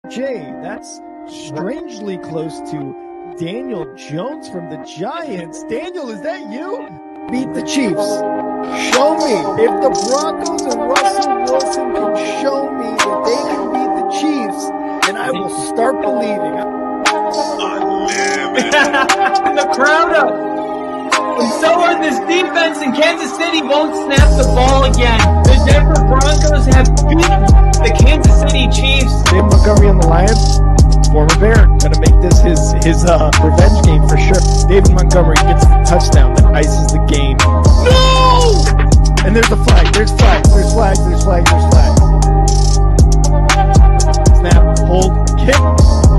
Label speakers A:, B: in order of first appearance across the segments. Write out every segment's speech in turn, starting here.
A: Jay, that's strangely close to Daniel Jones from the Giants. Daniel, is that you? Beat the Chiefs. Show me. If the Broncos and Russell Wilson can show me that they can beat the Chiefs, then I will start believing.
B: The crowd up. And so are this defense, and Kansas City won't snap the ball again. The Denver Broncos have beat the Kansas City Chiefs.
A: Dave Montgomery on the Lions, former Bear, gonna make this his revenge game for sure. David Montgomery gets the touchdown that ices the game. No! And there's a flag. There's flags. There's flags. There's flags. There's flags. Snap. Hold. Kick.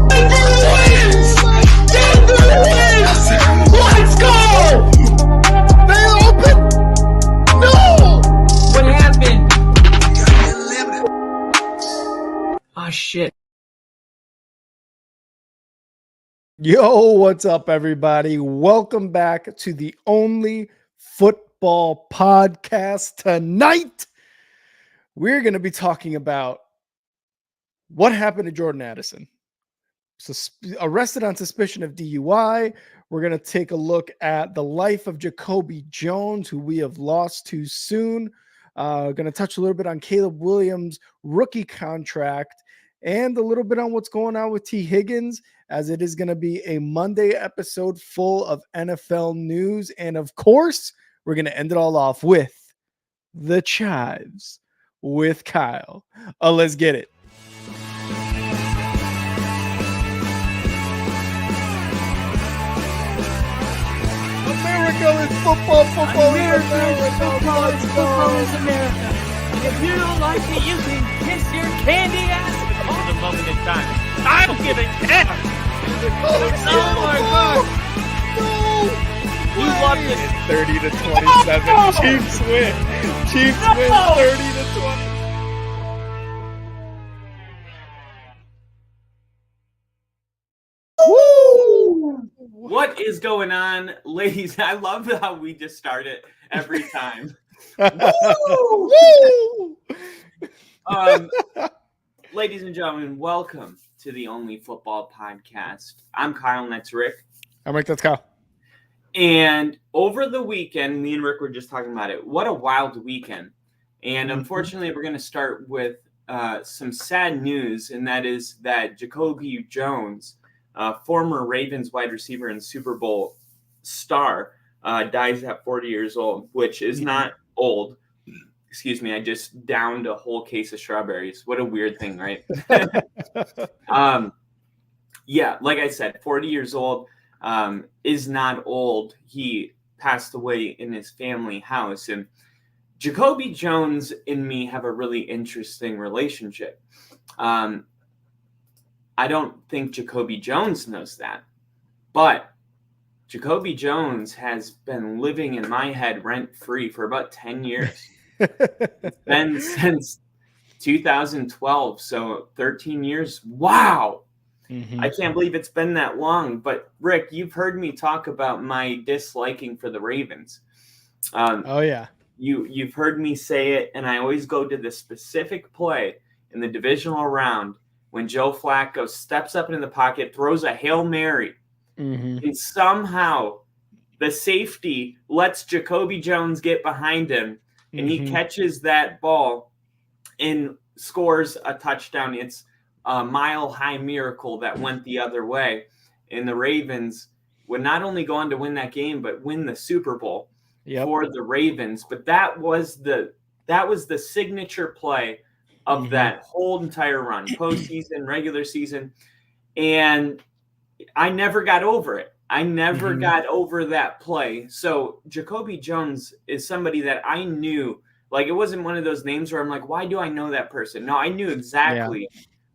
B: Denver wins! Denver wins! Let's go!
A: They open. No!
B: What happened? Oh shit.
A: Yo, what's up, everybody? Welcome back to the only football podcast. Tonight, we're going to be talking about what happened to Jordan Addison. Arrested on suspicion of DUI. We're going to take a look at the life of Jacoby Jones, who we have lost too soon. Going to touch a little bit on Caleb Williams' rookie contract and a little bit on what's going on with T. Higgins, as it is going to be a Monday episode full of NFL news. And of course, we're going to end it all off with the Chives with Kyle. Let's get it. America is football. Football is
B: America. If you don't like it, you can kiss your candy ass. For the moment in time, I don't give a damn. Oh my god!
A: No!
B: You love this.
A: 30 to 27.
B: No!
A: Chiefs win. Chiefs
B: No!
A: win 30 to 20. Woo!
C: What is going on, ladies? I love how we just start it every time.
A: Woo!
C: Ladies and gentlemen, welcome to the Only Football Podcast. I'm Kyle, and that's Rick.
A: I'm Rick, that's Kyle.
C: And over the weekend, me and Rick were just talking about it. What a wild weekend. And unfortunately, we're going to start with some sad news, and that is that Jacoby Jones, former Ravens wide receiver and Super Bowl star, dies at 40 years old, which is not old. Excuse me, I just downed a whole case of strawberries. What a weird thing, right? Yeah, like I said, 40 years old is not old. He passed away in his family house. And Jacoby Jones and me have a really interesting relationship. I don't think Jacoby Jones knows that, but Jacoby Jones has been living in my head rent-free for about 10 years. It's been since 2012, so 13 years. Wow. I can't believe it's been that long. But, Rick, you've heard me talk about my disliking for the Ravens.
A: Oh, yeah.
C: You've heard me say it, and I always go to the specific play in the divisional round when Joe Flacco steps up into the pocket, throws a Hail Mary, and somehow the safety lets Jacoby Jones get behind him, and he catches that ball and scores a touchdown. It's a mile-high miracle that went the other way. And the Ravens would not only go on to win that game, but win the Super Bowl for the Ravens. But that was the signature play of that whole entire run, postseason, regular season. And I never got over it. I never got over that play. So Jacoby Jones is somebody that I knew. Like, it wasn't one of those names where I'm like, why do I know that person? No, I knew exactly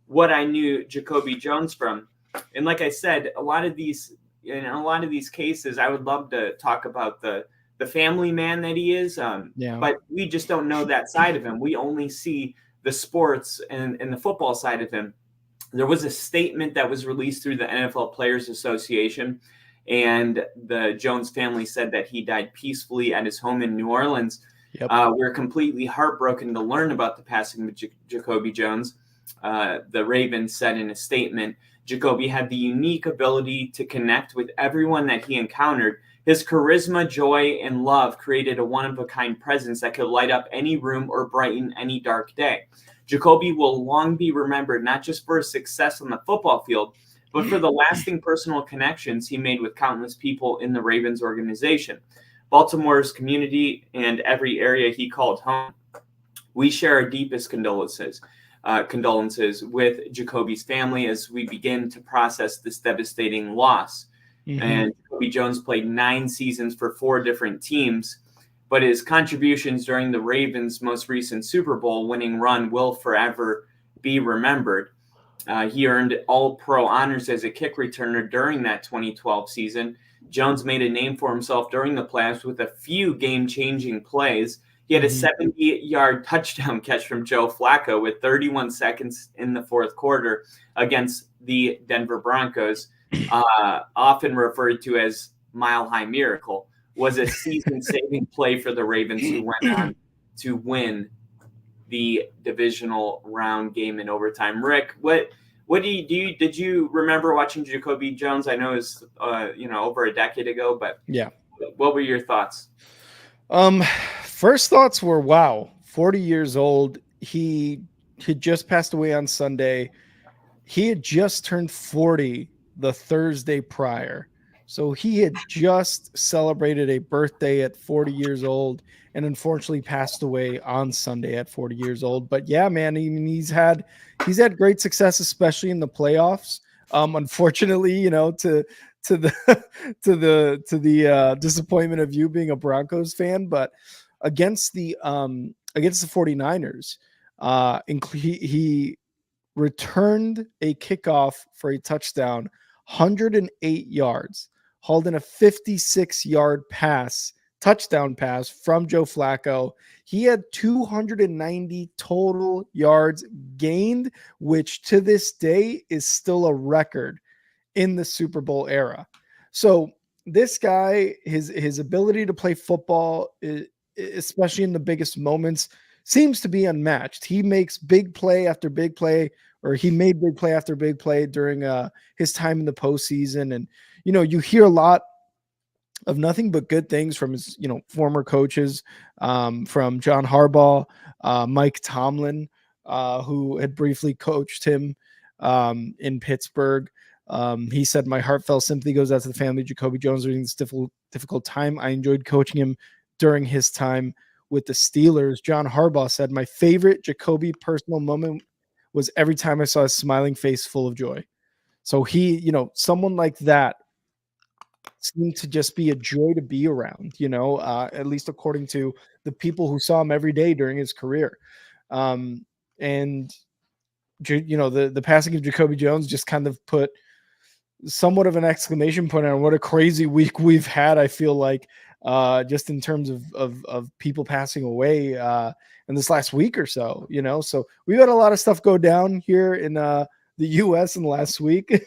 C: what I knew Jacoby Jones from. And like I said, in a lot of these cases, I would love to talk about the family man that he is. But we just don't know that side of him. We only see the sports and the football side of him. There was a statement that was released through the NFL Players Association, and the Jones family said that he died peacefully at his home in New Orleans. We're completely heartbroken to learn about the passing of Jacoby Jones. the Ravens said in a statement, Jacoby had the unique ability to connect with everyone that he encountered. His charisma, joy, and love created a one-of-a-kind presence that could light up any room or brighten any dark day. Jacoby will long be remembered not just for his success on the football field, but for the lasting personal connections he made with countless people in the Ravens organization, Baltimore's community, and every area he called home. We share our deepest condolences with Jacoby's family as we begin to process this devastating loss. Mm-hmm. And Jacoby Jones played 9 seasons for 4 different teams, but his contributions during the Ravens' most recent Super Bowl winning run will forever be remembered. He earned All-Pro honors as a kick returner during that 2012 season. Jones made a name for himself during the playoffs with a few game-changing plays. He had a 70-yard touchdown catch from Joe Flacco with 31 seconds in the fourth quarter against the Denver Broncos, often referred to as Mile High Miracle, was a season-saving play for the Ravens, who went on to win the divisional round game in overtime. Rick, what do you did you remember watching Jacoby Jones? I know it was over a decade ago, but
A: yeah,
C: what were your thoughts?
A: First thoughts were, wow, 40 years old. He had just passed away on Sunday. He had just turned 40 the Thursday prior. So he had just celebrated a birthday at 40 years old and unfortunately passed away on Sunday at 40 years old. But yeah, man, he's had great success, especially in the playoffs. Unfortunately, to the disappointment of you being a Broncos fan, but against the 49ers, he returned a kickoff for a touchdown, 108 yards, hauled in a 56-yard touchdown pass from Joe Flacco. He had 290 total yards gained, which to this day is still a record in the Super Bowl era. So this guy, his ability to play football, especially in the biggest moments, seems to be unmatched. He makes big play after big play, or he made big play after big play during his time in the postseason. And, you hear a lot of nothing but good things from his, former coaches, from John Harbaugh, Mike Tomlin, who had briefly coached him in Pittsburgh. He said, "My heartfelt sympathy goes out to the family of Jacoby Jones during this difficult time. I enjoyed coaching him during his time with the Steelers." John Harbaugh said, "My favorite Jacoby personal moment was every time I saw his smiling face full of joy." So he, someone like that seemed to just be a joy to be around, at least according to the people who saw him every day during his career. And, the passing of Jacoby Jones just kind of put somewhat of an exclamation point on what a crazy week we've had. I feel like, just in terms of people passing away in this last week or so, so we've had a lot of stuff go down here in the US in the last week.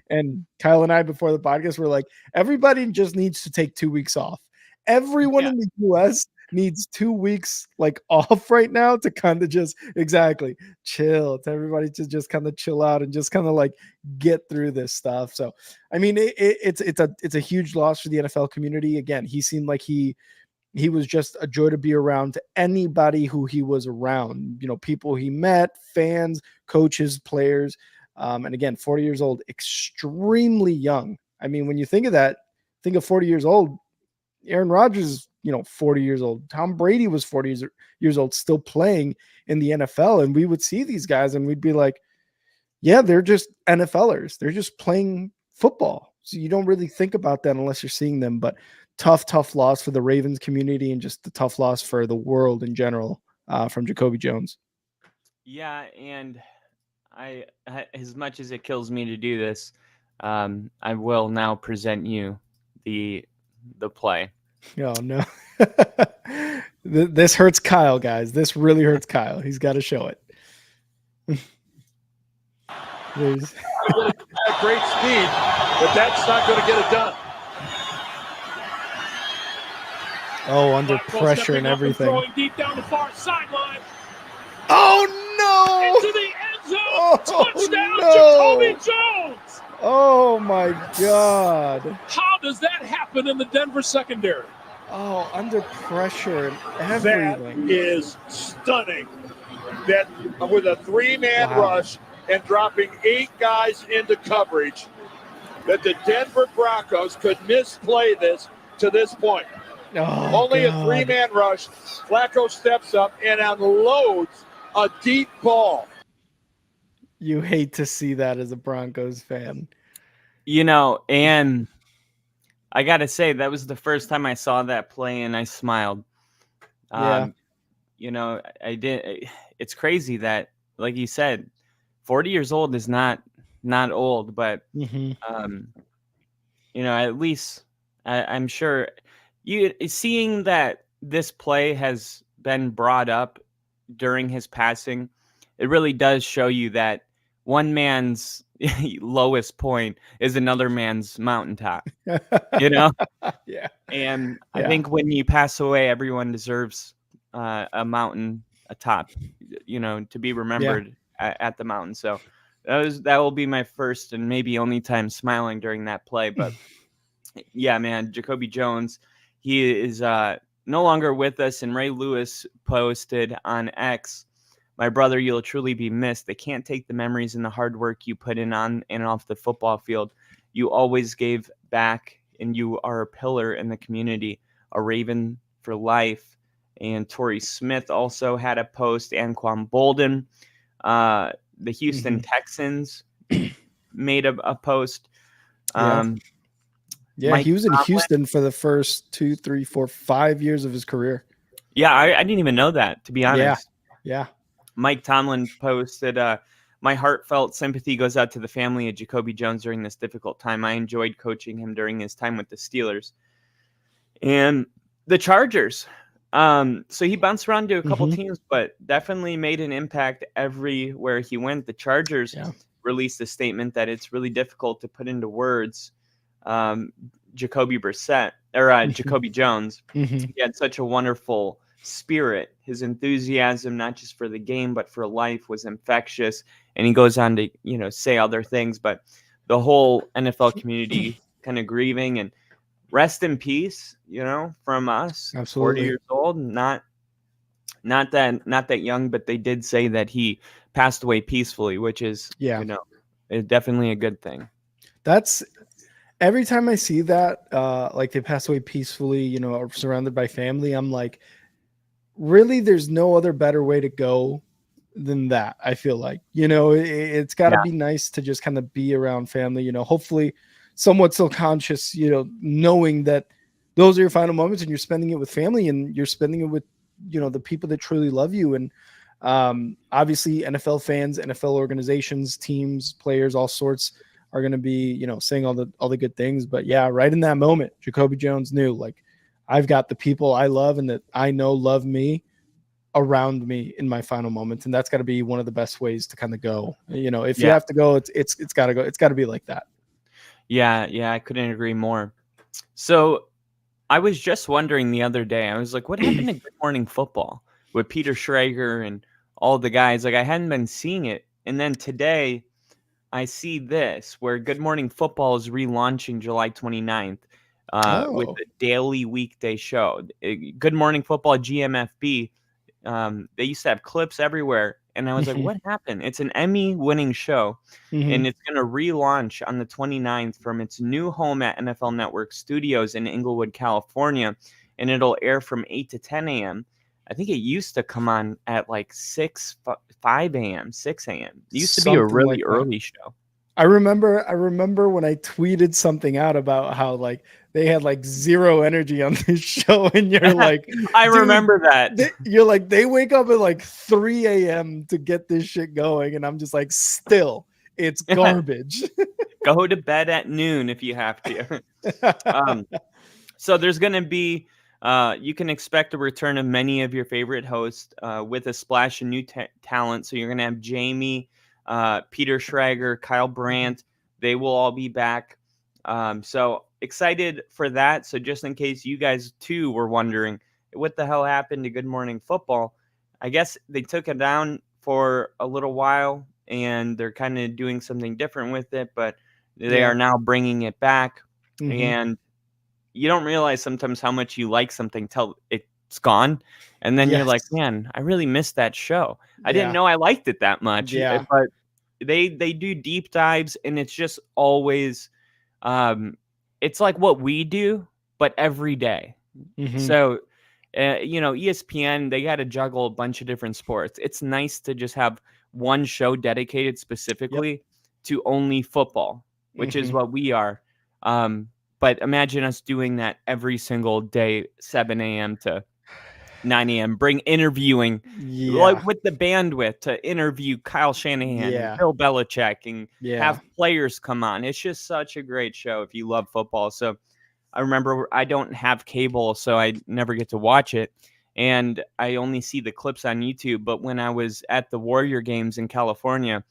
A: And Kyle and I, before the podcast, were like, everybody just needs to take 2 weeks off. Everyone in the US needs 2 weeks off right now to kind of just chill, to everybody to just kind of chill out and just kind of get through this stuff. So, I mean, it's a huge loss for the NFL community. Again, he seemed like he was just a joy to be around to anybody who he was around, people he met, fans, coaches, players. And again, 40 years old, extremely young. I mean, when you think of that, think of 40 years old, Aaron Rodgers, 40 years old. Tom Brady was 40 years old, still playing in the NFL. And we would see these guys and we'd be like, yeah, they're just NFLers. They're just playing football. So you don't really think about that unless you're seeing them. But tough loss for the Ravens community and just the tough loss for the world in general from Jacoby Jones.
C: Yeah, and I as much as it kills me to do this, I will now present you the play.
A: Oh no. This hurts Kyle, guys. This really hurts Kyle. He's got to show it.
D: At great speed, but that's not going to get it done.
A: Oh, under pressure and everything.
D: Throwing deep down the far sideline.
A: Oh no!
D: Into the end Touchdown,
A: no.
D: Jacoby Jones!
A: Oh my God.
D: How does that happen in the Denver secondary?
A: Oh, under pressure and
D: That
A: everything.
D: is stunning. That with a three-man
A: Wow.
D: rush and dropping 8 guys into coverage, that the Denver Broncos could misplay this to this point.
A: Oh,
D: Only
A: God.
D: a three-man rush. Flacco steps up and unloads a deep ball.
A: You hate to see that as a Broncos fan.
C: You know, and I got to say, that was the first time I saw that play and I smiled.
A: Yeah.
C: You know, I did. It's crazy that, like you said, 40 years old is not old, but,
A: Mm-hmm.
C: you know, at least I'm sure seeing that this play has been brought up during his passing, it really does show you that one man's lowest point is another man's mountaintop, you know?
A: Yeah.
C: And I
A: Yeah.
C: think when you pass away, everyone deserves a mountain atop, you know, to be remembered at the mountain. So that will be my first and maybe only time smiling during that play. But yeah, man, Jacoby Jones, he is no longer with us. And Ray Lewis posted on X, "My brother, you'll truly be missed. They can't take the memories and the hard work you put in on and off the football field. You always gave back, and you are a pillar in the community, a Raven for life." And Torrey Smith also had a post. Anquan Bolden, the Houston Texans, made a post.
A: Yeah.
C: Mike
A: He was in
C: Tomlin-
A: Houston for the first 2, 3, 4, 5 years of his career.
C: Yeah, I didn't even know that, to be honest.
A: Yeah.
C: Mike Tomlin posted, "My heartfelt sympathy goes out to the family of Jacoby Jones during this difficult time. I enjoyed coaching him during his time with the Steelers." And the Chargers. So he bounced around to a couple teams, but definitely made an impact everywhere he went. The Chargers released a statement that it's really difficult to put into words Jacoby Jones. He had such a wonderful spirit. His enthusiasm, not just for the game, but for life, was infectious. And he goes on to, you know, say other things, but the whole NFL community kind of grieving, and rest in peace, you know, from us.
A: Absolutely.
C: 40 years old, not that young, but they did say that he passed away peacefully, which is, you know, definitely a good thing.
A: That's every time I see that, like they pass away peacefully, you know, or surrounded by family, I'm like, really, there's no other better way to go than that. I feel like, you know, it's got to be nice to just kind of be around family, you know, hopefully somewhat still conscious, you know, knowing that those are your final moments and you're spending it with family and you're spending it with, you know, the people that truly love you. And obviously NFL fans, NFL organizations, teams, players, all sorts are going to be, you know, saying all the good things. But yeah, right in that moment, Jacoby Jones knew, like, I've got the people I love and that I know love me around me in my final moments. And that's got to be one of the best ways to kind of go, you know, if you have to go, it's gotta go. It's gotta be like that.
C: Yeah. I couldn't agree more. So I was just wondering the other day, I was like, what happened to Good Morning Football with Peter Schrager and all the guys? Like, I hadn't been seeing it. And then today I see this, where Good Morning Football is relaunching July 29th with a daily weekday show. Good Morning Football, GMFB, they used to have clips everywhere. And I was like, what happened? It's an Emmy-winning show, and it's going to relaunch on the 29th from its new home at NFL Network Studios in Inglewood, California, and it'll air from 8 to 10 a.m. I think it used to come on at like 5 a.m., 6 a.m. It used to be a really early show.
A: I remember when I tweeted something out about how like they had like zero energy on this show, and you're like,
C: I remember that.
A: You're like, they wake up at like 3 a.m. to get this shit going, and I'm just like, still, it's garbage.
C: Go to bed at noon if you have to. So there's going to be, you can expect a return of many of your favorite hosts with a splash of new talent. So you're going to have Jamie, Peter Schrager, Kyle Brandt. They will all be back. So excited for that. So just in case you guys too were wondering what the hell happened to Good Morning Football, I guess they took it down for a little while and they're kind of doing something different with it, but they are now bringing it back. And you don't realize sometimes how much you like something till it's gone. And then you're like, man, I really missed that show. I didn't know I liked it that much. But they do deep dives, and it's just always it's like what we do, but every day. So ESPN, they got to juggle a bunch of different sports. It's nice to just have one show dedicated specifically to only football, which is what we are. But imagine us doing that every single day, 7 a.m. to 9 a.m. Bring interviewing, like with the bandwidth to interview Kyle Shanahan and Bill Belichick and have players come on. It's just such a great show if you love football. So I remember I don't have cable, so I never get to watch it. And I only see the clips on YouTube. But when I was at the Warrior games in California,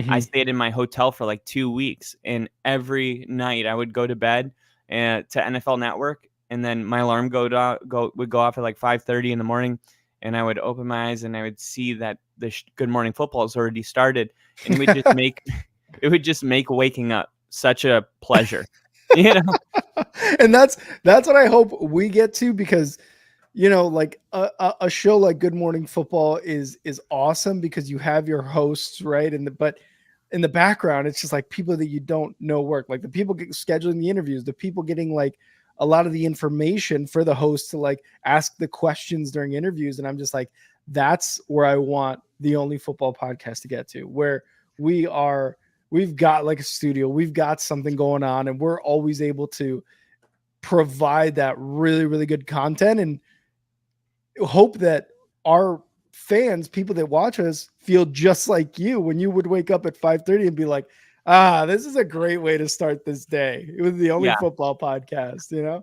C: I stayed in my hotel for like 2 weeks. And every night I would go to bed to NFL Network. And then my alarm would go off at like 5:30 in the morning. And I would open my eyes and I would see that the Good Morning Football has already started. And it would just make waking up such a pleasure.
A: And that's what I hope we get to, because like a show like Good Morning Football is awesome because you have your hosts, right? But in the background, it's just like people that you don't know work, like the people scheduling the interviews, the people getting like a lot of the information for the host to like ask the questions during interviews. And I'm just like, that's where I want the Only Football podcast to get to, where we've got like a studio, we've got something going on, and we're always able to provide that really, really good content, and hope that our fans, people that watch us, feel just like you when you would wake up at 5:30 and be like, this is a great way to start this day. It was the Only Football podcast,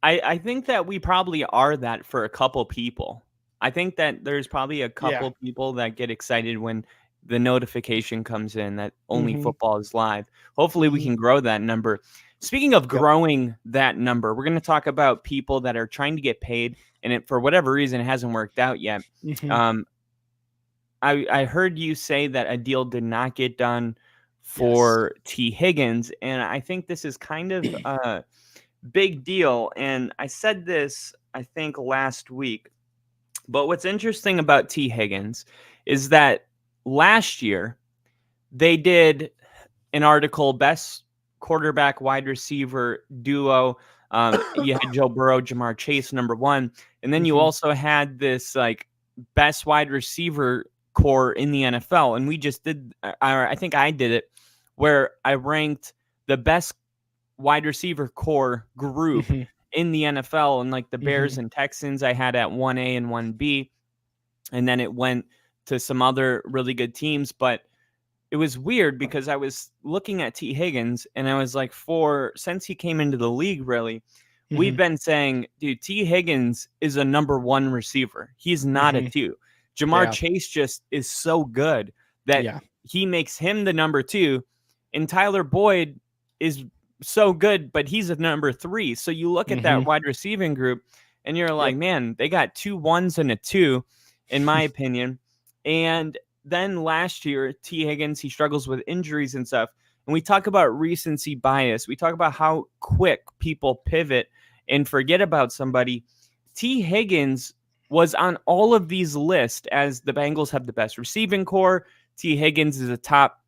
C: I think that we probably are that for a couple people. I think that there's probably a couple people that get excited when the notification comes in that Only Football is live. Hopefully we can grow that number. Speaking of growing that number, we're going to talk about people that are trying to get paid, and it, for whatever reason, it hasn't worked out yet. I heard you say that a deal did not get done for T. Higgins, and I think this is kind of a big deal. And I said this, I think, last week. But what's interesting about T. Higgins is that last year they did an article, best quarterback wide receiver duo. You had Joe Burrow, Jamar Chase, number one. And then you also had this like best wide receiver core in the NFL. And we just did, I think I did it, where I ranked the best wide receiver core group in the NFL. And like the Bears and Texans, I had at 1A and 1B. And then it went to some other really good teams. But it was weird because I was looking at T. Higgins and I was like, since he came into the league, really, we've been saying, dude, T. Higgins is a number one receiver. He's not a two. Jamar Chase just is so good that he makes him the number two. And Tyler Boyd is so good, but he's a number three. So you look at that wide receiving group and you're like, man, they got 2 1s and a 2, in my opinion. And then last year, T. Higgins, he struggles with injuries and stuff. And we talk about recency bias. We talk about how quick people pivot and forget about somebody. T. Higgins was on all of these lists as the Bengals have the best receiving core. T. Higgins is a top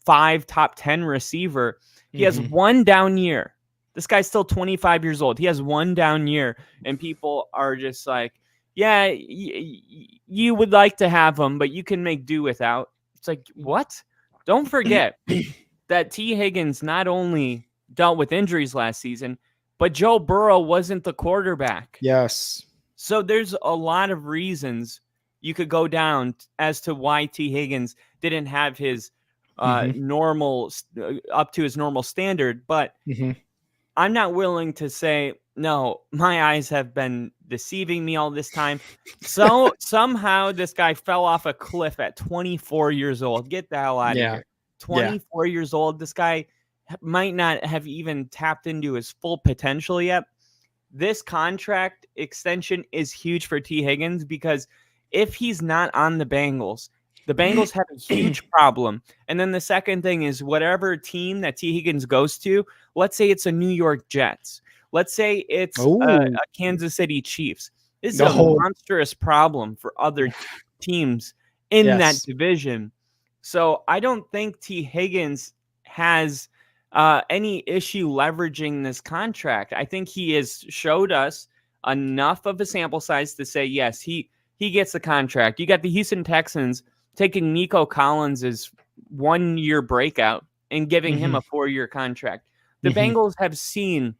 C: 5, top 10 receiver. He has one down year. This guy's still 25 years old. He has one down year. And people are just like, yeah, you would like to have him, but you can make do without. It's like, what? Don't forget that T. Higgins not only dealt with injuries last season, but Joe Burrow wasn't the quarterback.
A: Yes.
C: So there's a lot of reasons you could go down as to why T. Higgins didn't have his normal up to his normal standard. But I'm not willing to say, no, my eyes have been deceiving me all this time. So somehow this guy fell off a cliff at 24 years old. Get the hell out of here. 24 years old. This guy might not have even tapped into his full potential yet. This contract extension is huge for T. Higgins because if he's not on the Bengals The Bengals have a huge problem. And then the second thing is whatever team that T. Higgins goes to, let's say it's a New York Jets. Let's say it's a Kansas City Chiefs. This is a monstrous problem for other teams in that division. So I don't think T. Higgins has any issue leveraging this contract. I think he has showed us enough of a sample size to say, yes, he gets the contract. You got the Houston Texans taking Nico Collins' 1 year breakout and giving him a 4-year contract. The Bengals have seen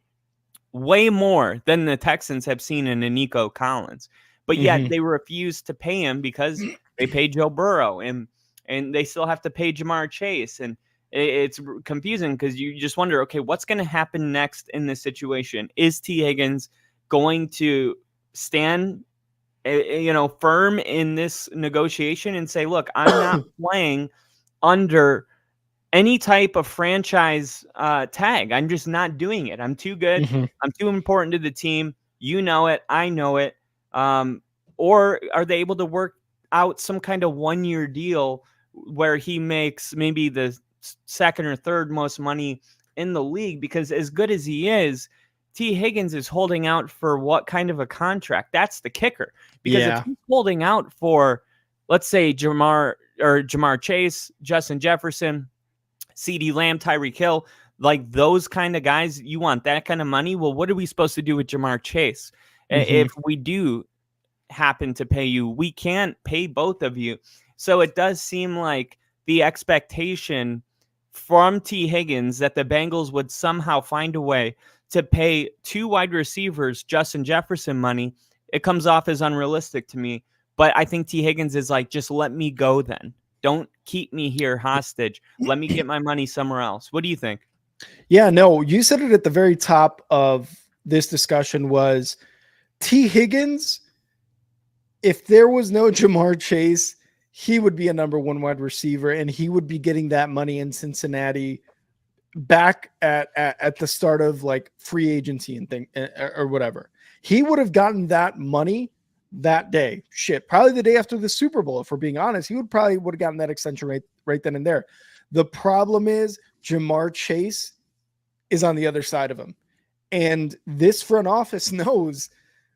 C: way more than the Texans have seen in a Nico Collins, but yet they refuse to pay him because they pay Joe Burrow and they still have to pay Jamar Chase. And it's confusing because you just wonder, okay, what's going to happen next in this situation? Is T. Higgins going to stand firm in this negotiation and say, look, I'm not playing under any type of franchise tag. I'm just not doing it. I'm too good. I'm too important to the team. You know it. I know it. Or are they able to work out some kind of 1-year deal where he makes maybe the second or third most money in the league? Because as good as he is, T. Higgins is holding out for what kind of a contract? That's the kicker. Because if he's holding out for, let's say, Jamar Chase, Justin Jefferson, CeeDee Lamb, Tyreek Hill, like those kind of guys, you want that kind of money? Well, what are we supposed to do with Jamar Chase? If we do happen to pay you, we can't pay both of you. So it does seem like the expectation from T. Higgins that the Bengals would somehow find a way to pay 2 wide receivers Justin Jefferson money. It comes off as unrealistic to me. But I think T. Higgins is like, just let me go then. Don't keep me here hostage. Let me get my money somewhere else. What do you think?
A: Yeah, no, you said it at the very top of this discussion was T. Higgins. If there was no Jamar Chase, he would be a number 1 wide receiver, and he would be getting that money in Cincinnati back at the start of like free agency and thing or whatever. He would have gotten that money that day. Probably the day after the Super Bowl, if we're being honest. He would have gotten that extension right then and there. The problem is Jamar Chase is on the other side of him. And this front office knows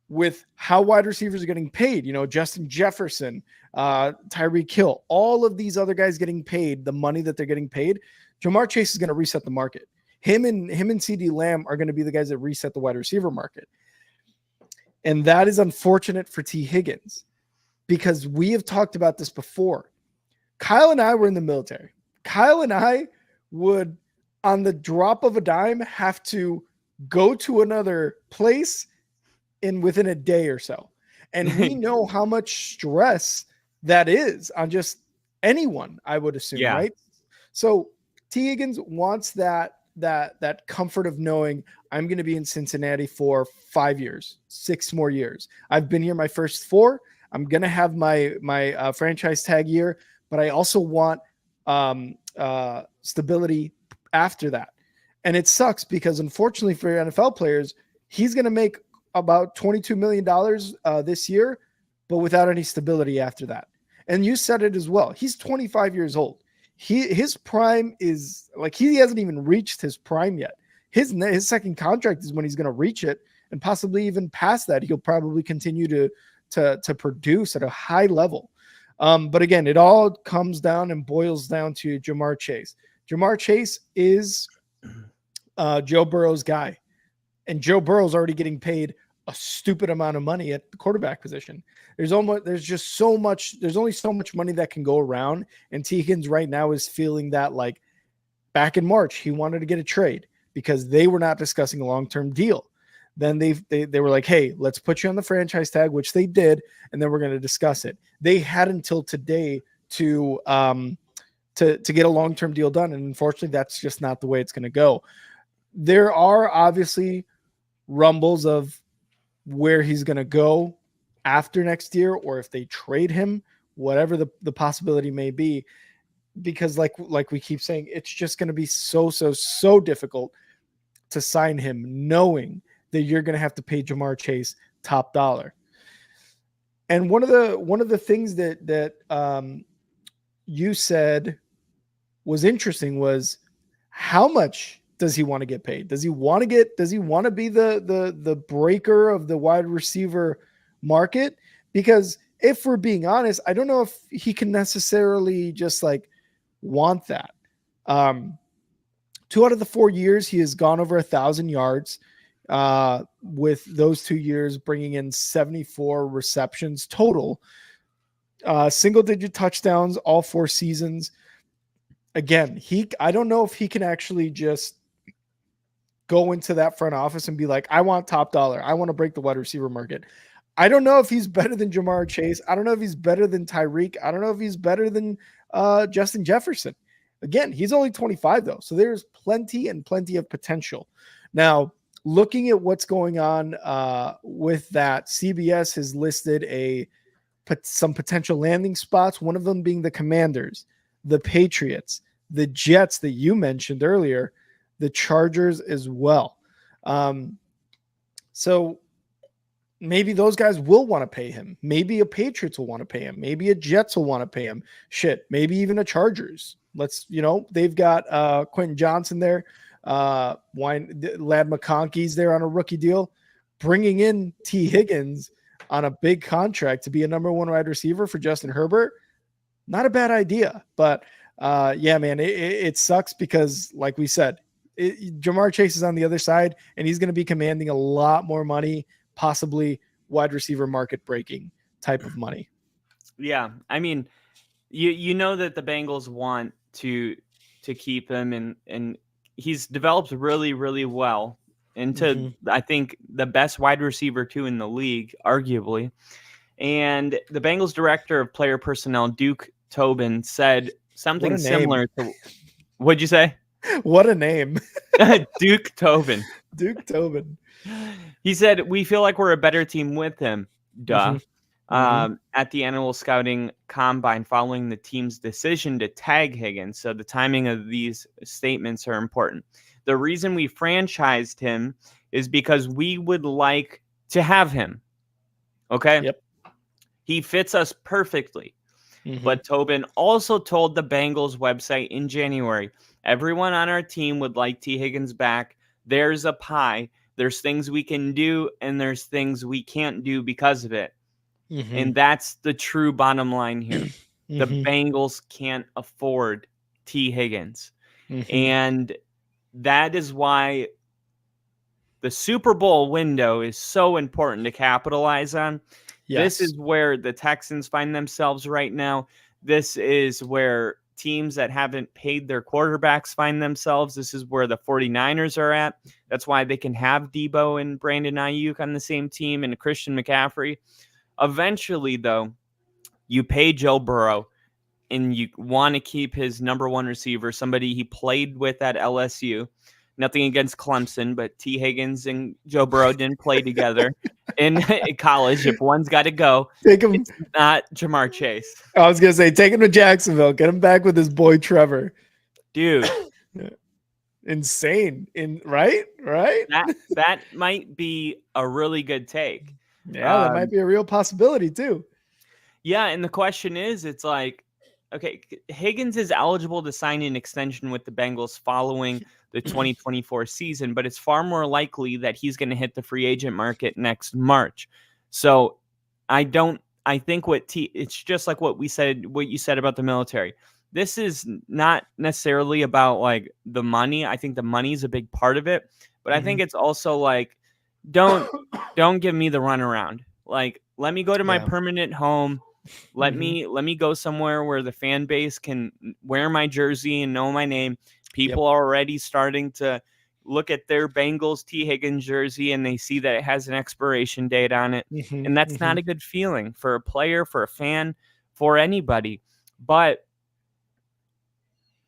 A: with how wide receivers are getting paid, Justin Jefferson, Tyreek Hill, all of these other guys getting paid, the money that they're getting paid, Jamar Chase is going to reset the market. Him and CeeDee Lamb are going to be the guys that reset the wide receiver market. And that is unfortunate for T. Higgins because we have talked about this before. Kyle and I were in the military. Kyle and I would, on the drop of a dime, have to go to another place within a day or so. And we know how much stress that is on just anyone, I would assume, right? So T. Higgins wants that comfort of knowing I'm going to be in Cincinnati for 5 years, 6 more years. I've been here my first 4. I'm going to have my franchise tag year, but I also want stability after that. And it sucks because unfortunately for NFL players, he's going to make about $22 million this year, but without any stability after that. And you said it as well. He's 25 years old. His prime is like, he hasn't even reached his prime yet. His second contract is when he's going to reach it, and possibly even past that. He'll probably continue to produce at a high level. But again, it all comes down and boils down to Jamar Chase. Jamar Chase is Joe Burrow's guy, and Joe Burrow's already getting paid a stupid amount of money at the quarterback position. There's only so much money that can go around. And T. Higgins right now is feeling that, like, back in March, he wanted to get a trade because they were not discussing a long-term deal. Then they were like, hey, let's put you on the franchise tag, which they did. And then we're going to discuss it. They had until today to get a long-term deal done. And unfortunately, that's just not the way it's going to go. There are obviously rumbles of where he's going to go after next year, or if they trade him, whatever the possibility may be, because like we keep saying, it's just going to be so difficult to sign him knowing that you're going to have to pay Jamar Chase top dollar. And one of the things that you said was interesting was how much does he want to get paid? Does he want to be the breaker of the wide receiver market? Because if we're being honest, I don't know if he can necessarily just like want that. 2 out of the 4 years, he has gone over 1,000 yards, with those 2 years bringing in 74 receptions total, single digit touchdowns, all 4 seasons. Again, I don't know if he can actually just go into that front office and be like, I want top dollar. I want to break the wide receiver market. I don't know if he's better than Jamar Chase. I don't know if he's better than Tyreek. I don't know if he's better than Justin Jefferson. Again, he's only 25 though. So there's plenty of potential. Now, looking at what's going on with that, CBS has listed some potential landing spots, one of them being the Commanders, the Patriots, the Jets that you mentioned earlier, the Chargers as well. So maybe those guys will want to pay him. Maybe a Patriots will want to pay him. Maybe a Jets will want to pay him. Maybe even a Chargers. They've got Quentin Johnson there. Lad McConkey's there on a rookie deal. Bringing in T. Higgins on a big contract to be a number 1 wide receiver for Justin Herbert, not a bad idea. But yeah, man, it sucks because, like we said, Jamar Chase is on the other side, and he's going to be commanding a lot more money, possibly wide receiver market breaking type of money.
C: Yeah, I mean, you know that the Bengals want to keep him, and he's developed really, really well into I think the best wide receiver too in the league, arguably. And the Bengals director of player personnel, Duke Tobin, said something similar to what'd you say?
A: What a name.
C: Duke Tobin.
A: Duke Tobin.
C: He said, we feel like we're a better team with him. Duh. At the annual scouting combine following the team's decision to tag Higgins. So the timing of these statements are important. The reason we franchised him is because we would like to have him. Okay.
A: Yep.
C: He fits us perfectly. But Tobin also told the Bengals website in January, everyone on our team would like T. Higgins back. There's a pie. There's things we can do, and there's things we can't do because of it. And that's the true bottom line here. The Bengals can't afford T. Higgins. And that is why the Super Bowl window is so important to capitalize on. Yes. This is where the Texans find themselves right now. This is where teams that haven't paid their quarterbacks find themselves. This is where the 49ers are at. That's why they can have Debo and Brandon Ayuk on the same team and Christian McCaffrey. Eventually, though, you pay Joe Burrow and you want to keep his number 1 receiver, somebody he played with at LSU. Nothing against Clemson, but T. Higgins and Joe Burrow didn't play together in college. If one's got to go, it's not Jamar Chase.
A: I was going to say, take him to Jacksonville. Get him back with his boy Trevor.
C: Dude.
A: Insane. Right?
C: That might be a really good take.
A: Yeah, that might be a real possibility too.
C: Yeah, and the question is, it's like, okay, Higgins is eligible to sign an extension with the Bengals following the 2024 season, but it's far more likely that he's going to hit the free agent market next March. So I think it's just like what you said about the military. This is not necessarily about like the money. I think the money is a big part of it, but I think it's also like, don't give me the runaround. Like, let me go to my permanent home. Let me go somewhere where the fan base can wear my jersey and know my name. People are already starting to look at their Bengals T. Higgins jersey and they see that it has an expiration date on it. And that's not a good feeling for a player, for a fan, for anybody. But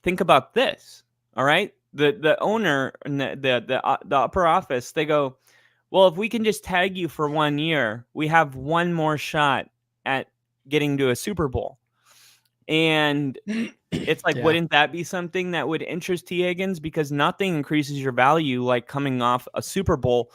C: think about this. All right. The owner and the upper office, they go, well, if we can just tag you for 1 year, we have one more shot at getting to a Super Bowl. And it's like, wouldn't that be something that would interest T. Higgins? Because nothing increases your value like coming off a Super Bowl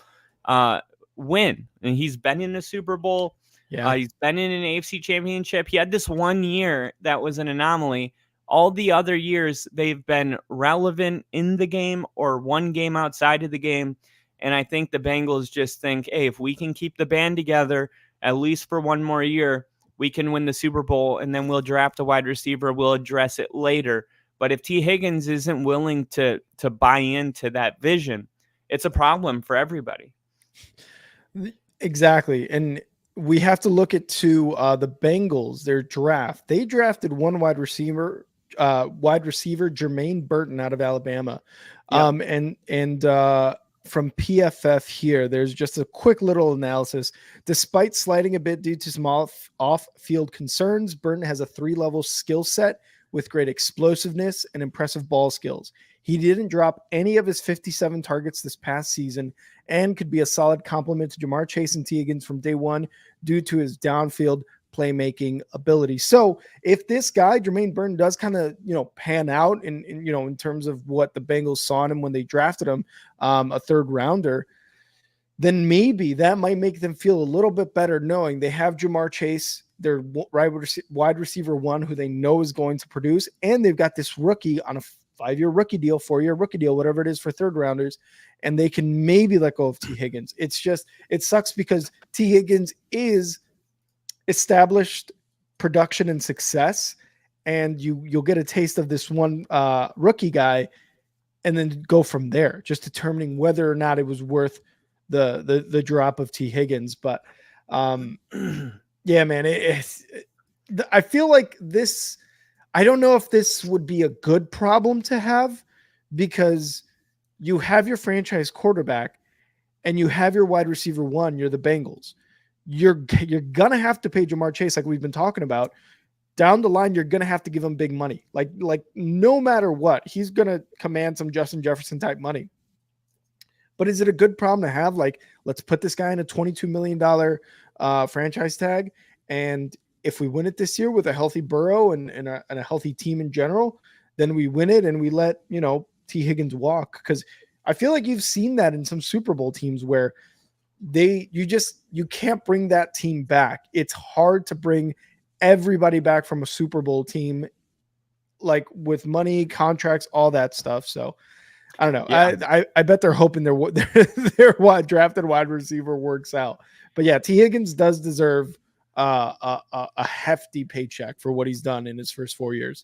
C: win. And he's been in a Super Bowl.
A: Yeah.
B: He's been in an AFC championship. He had this 1 year that was an anomaly. All the other years, they've been relevant in the game or one game outside of the game. And I think the Bengals just think, hey, if we can keep the band together at least for one more year, we can win the Super Bowl, and then we'll draft a wide receiver. We'll address it later. But if T. Higgins isn't willing to buy into that vision, it's a problem for everybody.
A: Exactly. And we have to look at the Bengals, their draft. They drafted one wide receiver, Jermaine Burton out of Alabama.
B: Yep.
A: And from PFF here, there's just a quick little analysis. Despite sliding a bit due to some off-field concerns, Burton has a 3-level skill set with great explosiveness and impressive ball skills. He didn't drop any of his 57 targets this past season and could be a solid complement to Jamar Chase and T. Higgins from day one due to his downfield playmaking ability. So if this guy, Jermaine Burton, does kind of, pan out in terms of what the Bengals saw in him when they drafted him, a third rounder, then maybe that might make them feel a little bit better knowing they have Jamar Chase, their wide receiver one, who they know is going to produce, and they've got this rookie on a 5-year rookie deal, 4-year rookie deal, whatever it is for third rounders, and they can maybe let go of T. Higgins. It sucks because T. Higgins is established production and success, and you'll get a taste of this one rookie guy and then go from there, just determining whether or not it was worth the drop of T. Higgins. But yeah, man, I feel like this, I don't know if this would be a good problem to have, because you have your franchise quarterback and you have your wide receiver one, you're the Bengals. You're going to have to pay Jamar Chase, like we've been talking about. Down the line, you're going to have to give him big money. Like no matter what, he's going to command some Justin Jefferson type money. But is it a good problem to have? Like, let's put this guy in a $22 million franchise tag, and if we win it this year with a healthy Burrow and a healthy team in general, then we win it and we let, T. Higgins walk. Because I feel like you've seen that in some Super Bowl teams where you can't bring that team back. It's hard to bring everybody back from a Super Bowl team, like with money, contracts, all that stuff. So I don't know. Yeah. I bet they're hoping their drafted wide receiver works out. But yeah, T. Higgins does deserve a hefty paycheck for what he's done in his first 4 years.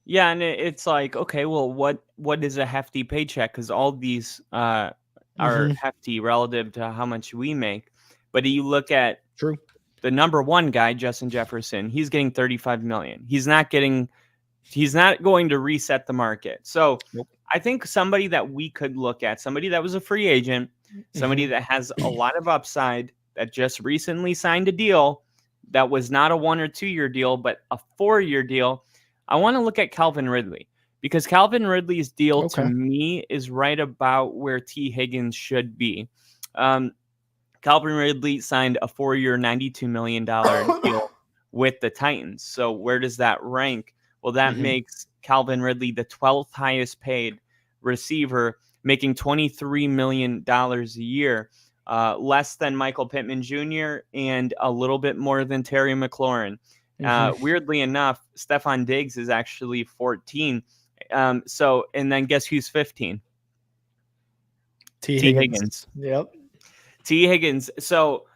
B: Yeah, and it's like, okay, well, what is a hefty paycheck? Because all these are hefty relative to how much we make. But you look at the number one guy, Justin Jefferson, he's getting $35 million. He's not going to reset the market. So I think somebody that we could look at, somebody that was a free agent, somebody that has a lot of upside, that just recently signed a deal that was not a 1 or 2 year deal, but a 4-year deal. I want to look at Calvin Ridley, because Calvin Ridley's deal to me is right about where T. Higgins should be. Calvin Ridley signed a 4-year, $92 million deal with the Titans. So where does that rank? Well, that makes Calvin Ridley the 12th highest paid receiver, making $23 million a year, less than Michael Pittman Jr. and a little bit more than Terry McLaurin. Weirdly enough, Stephon Diggs is actually 14. And then guess who's 15?
A: T. Higgins. Yep.
B: T. Higgins. So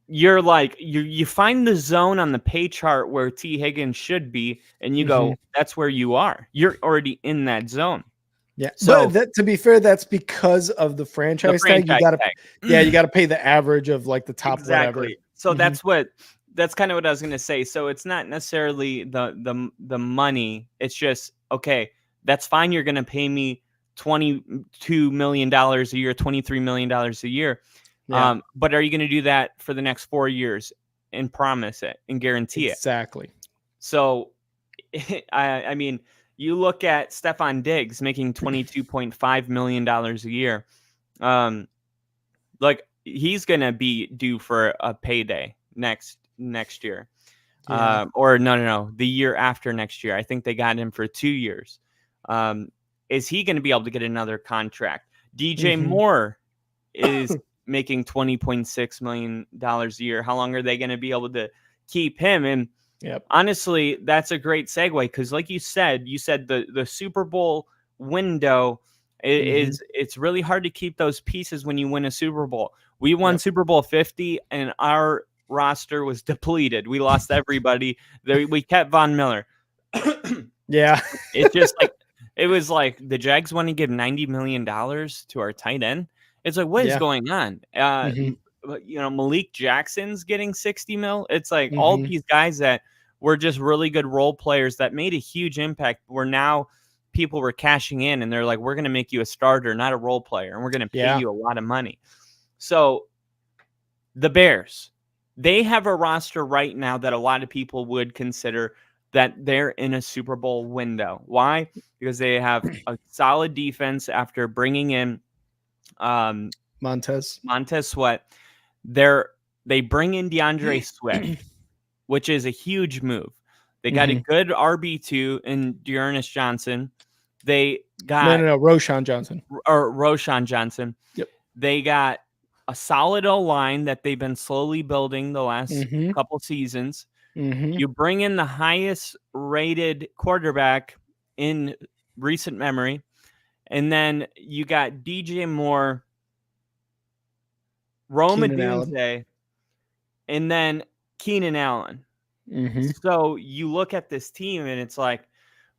B: you're like, you find the zone on the pay chart where T. Higgins should be, and you go, that's where you are. You're already in that zone.
A: Yeah. So to be fair, that's because of the franchise tag. You gotta pay the average of like the top whatever.
B: So that's kind of what I was gonna say. So it's not necessarily the money. It's just, okay, that's fine. You're gonna pay me $22 million a year, $23 million a year. Yeah. But are you going to do that for the next 4 years and promise it and guarantee it?
A: Exactly.
B: So, I mean, you look at Stephon Diggs making $22.5 million a year. Like, he's going to be due for a payday next year. Yeah. Or no, the year after next year. I think they got him for 2 years. Is he going to be able to get another contract? DJ Moore is making $20.6 million a year. How long are they going to be able to keep him? And honestly, that's a great segue because, like you said the Super Bowl window is it's really hard to keep those pieces when you win a Super Bowl. We won Super Bowl 50, and our roster was depleted. We lost everybody. We kept Von Miller.
A: Yeah,
B: it's just like it was like the Jags want to give $90 million to our tight end. It's like, what is going on? Malik Jackson's getting 60 mil. It's like all these guys that were just really good role players that made a huge impact. People were cashing in, and they're like, we're going to make you a starter, not a role player, and we're going to pay you a lot of money. So the Bears, they have a roster right now that a lot of people would consider that they're in a Super Bowl window. Why? Because they have a solid defense after bringing in
A: Montez
B: Sweat. They bring in DeAndre Swift, which is a huge move. They got a good RB2 in Dearness Johnson. They got
A: Roshan Johnson.
B: Yep. They got a solid O-line that they've been slowly building the last couple seasons. You bring in the highest rated quarterback in recent memory. And then you got DJ Moore, Rome Odunze, and then Keenan Allen. So you look at this team and it's like,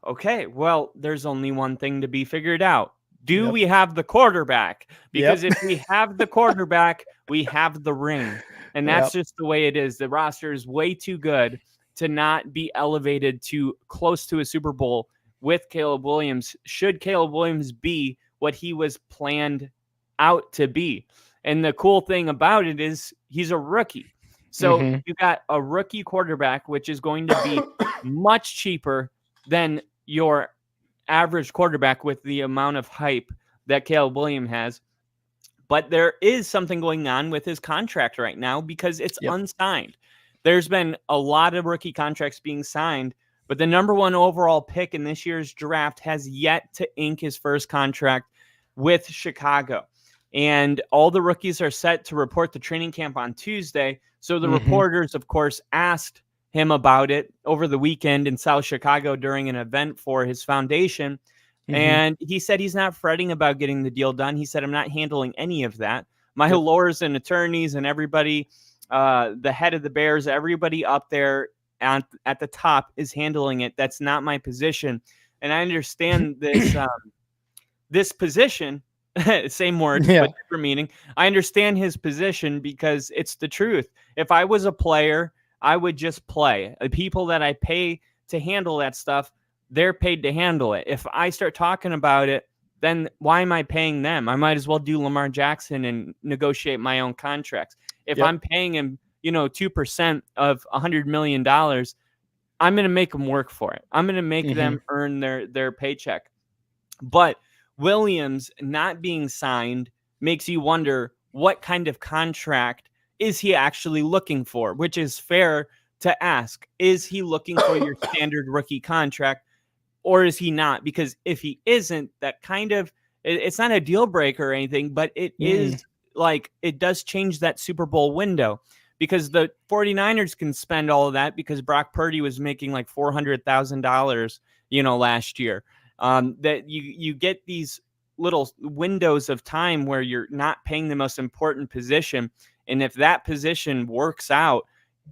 B: okay, well, there's only one thing to be figured out. Do we have the quarterback? Because if we have the quarterback, we have the ring. And that's just the way it is. The roster is way too good to not be elevated to close to a Super Bowl with Caleb Williams. Should Caleb Williams be what he was planned out to be? And the cool thing about it is he's a rookie. So you got a rookie quarterback, which is going to be much cheaper than your average quarterback with the amount of hype that Caleb Williams has. But there is something going on with his contract right now because it's unsigned. There's been a lot of rookie contracts being signed, but the number one overall pick in this year's draft has yet to ink his first contract with Chicago. And all the rookies are set to report to training camp on Tuesday. So the reporters, of course, asked him about it over the weekend in South Chicago during an event for his foundation. And he said he's not fretting about getting the deal done. He said, I'm not handling any of that. My lawyers and attorneys and everybody, the head of the Bears, everybody up there at the top is handling it. That's not my position. And I understand this, this position, same word, but different meaning. I understand his position because it's the truth. If I was a player, I would just play. The people that I pay to handle that stuff, they're paid to handle it. If I start talking about it, then why am I paying them? I might as well do Lamar Jackson and negotiate my own contracts. If I'm paying him, 2% of $100 million, I'm going to make them work for it. I'm going to make them earn their paycheck. But Williams not being signed makes you wonder what kind of contract is he actually looking for, which is fair to ask. Is he looking for your standard rookie contract? Or is he not? Because if he isn't, that kind of, it's not a deal breaker or anything, but it is like, it does change that Super Bowl window because the 49ers can spend all of that because Brock Purdy was making like $400,000, last year. That you get these little windows of time where you're not paying the most important position. And if that position works out,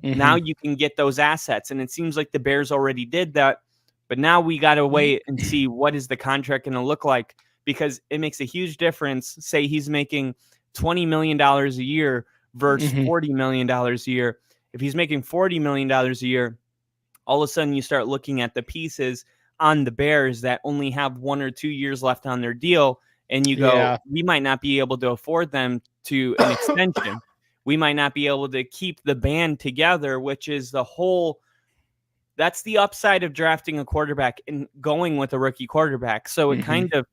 B: now you can get those assets. And it seems like the Bears already did that. But now we got to wait and see what is the contract going to look like because it makes a huge difference. Say he's making $20 million a year versus $40 million a year. If he's making $40 million a year, all of a sudden you start looking at the pieces on the Bears that only have 1 or 2 years left on their deal. And you go, we might not be able to afford them to an extension. We might not be able to keep the band together, which is that's the upside of drafting a quarterback and going with a rookie quarterback. So it kind of,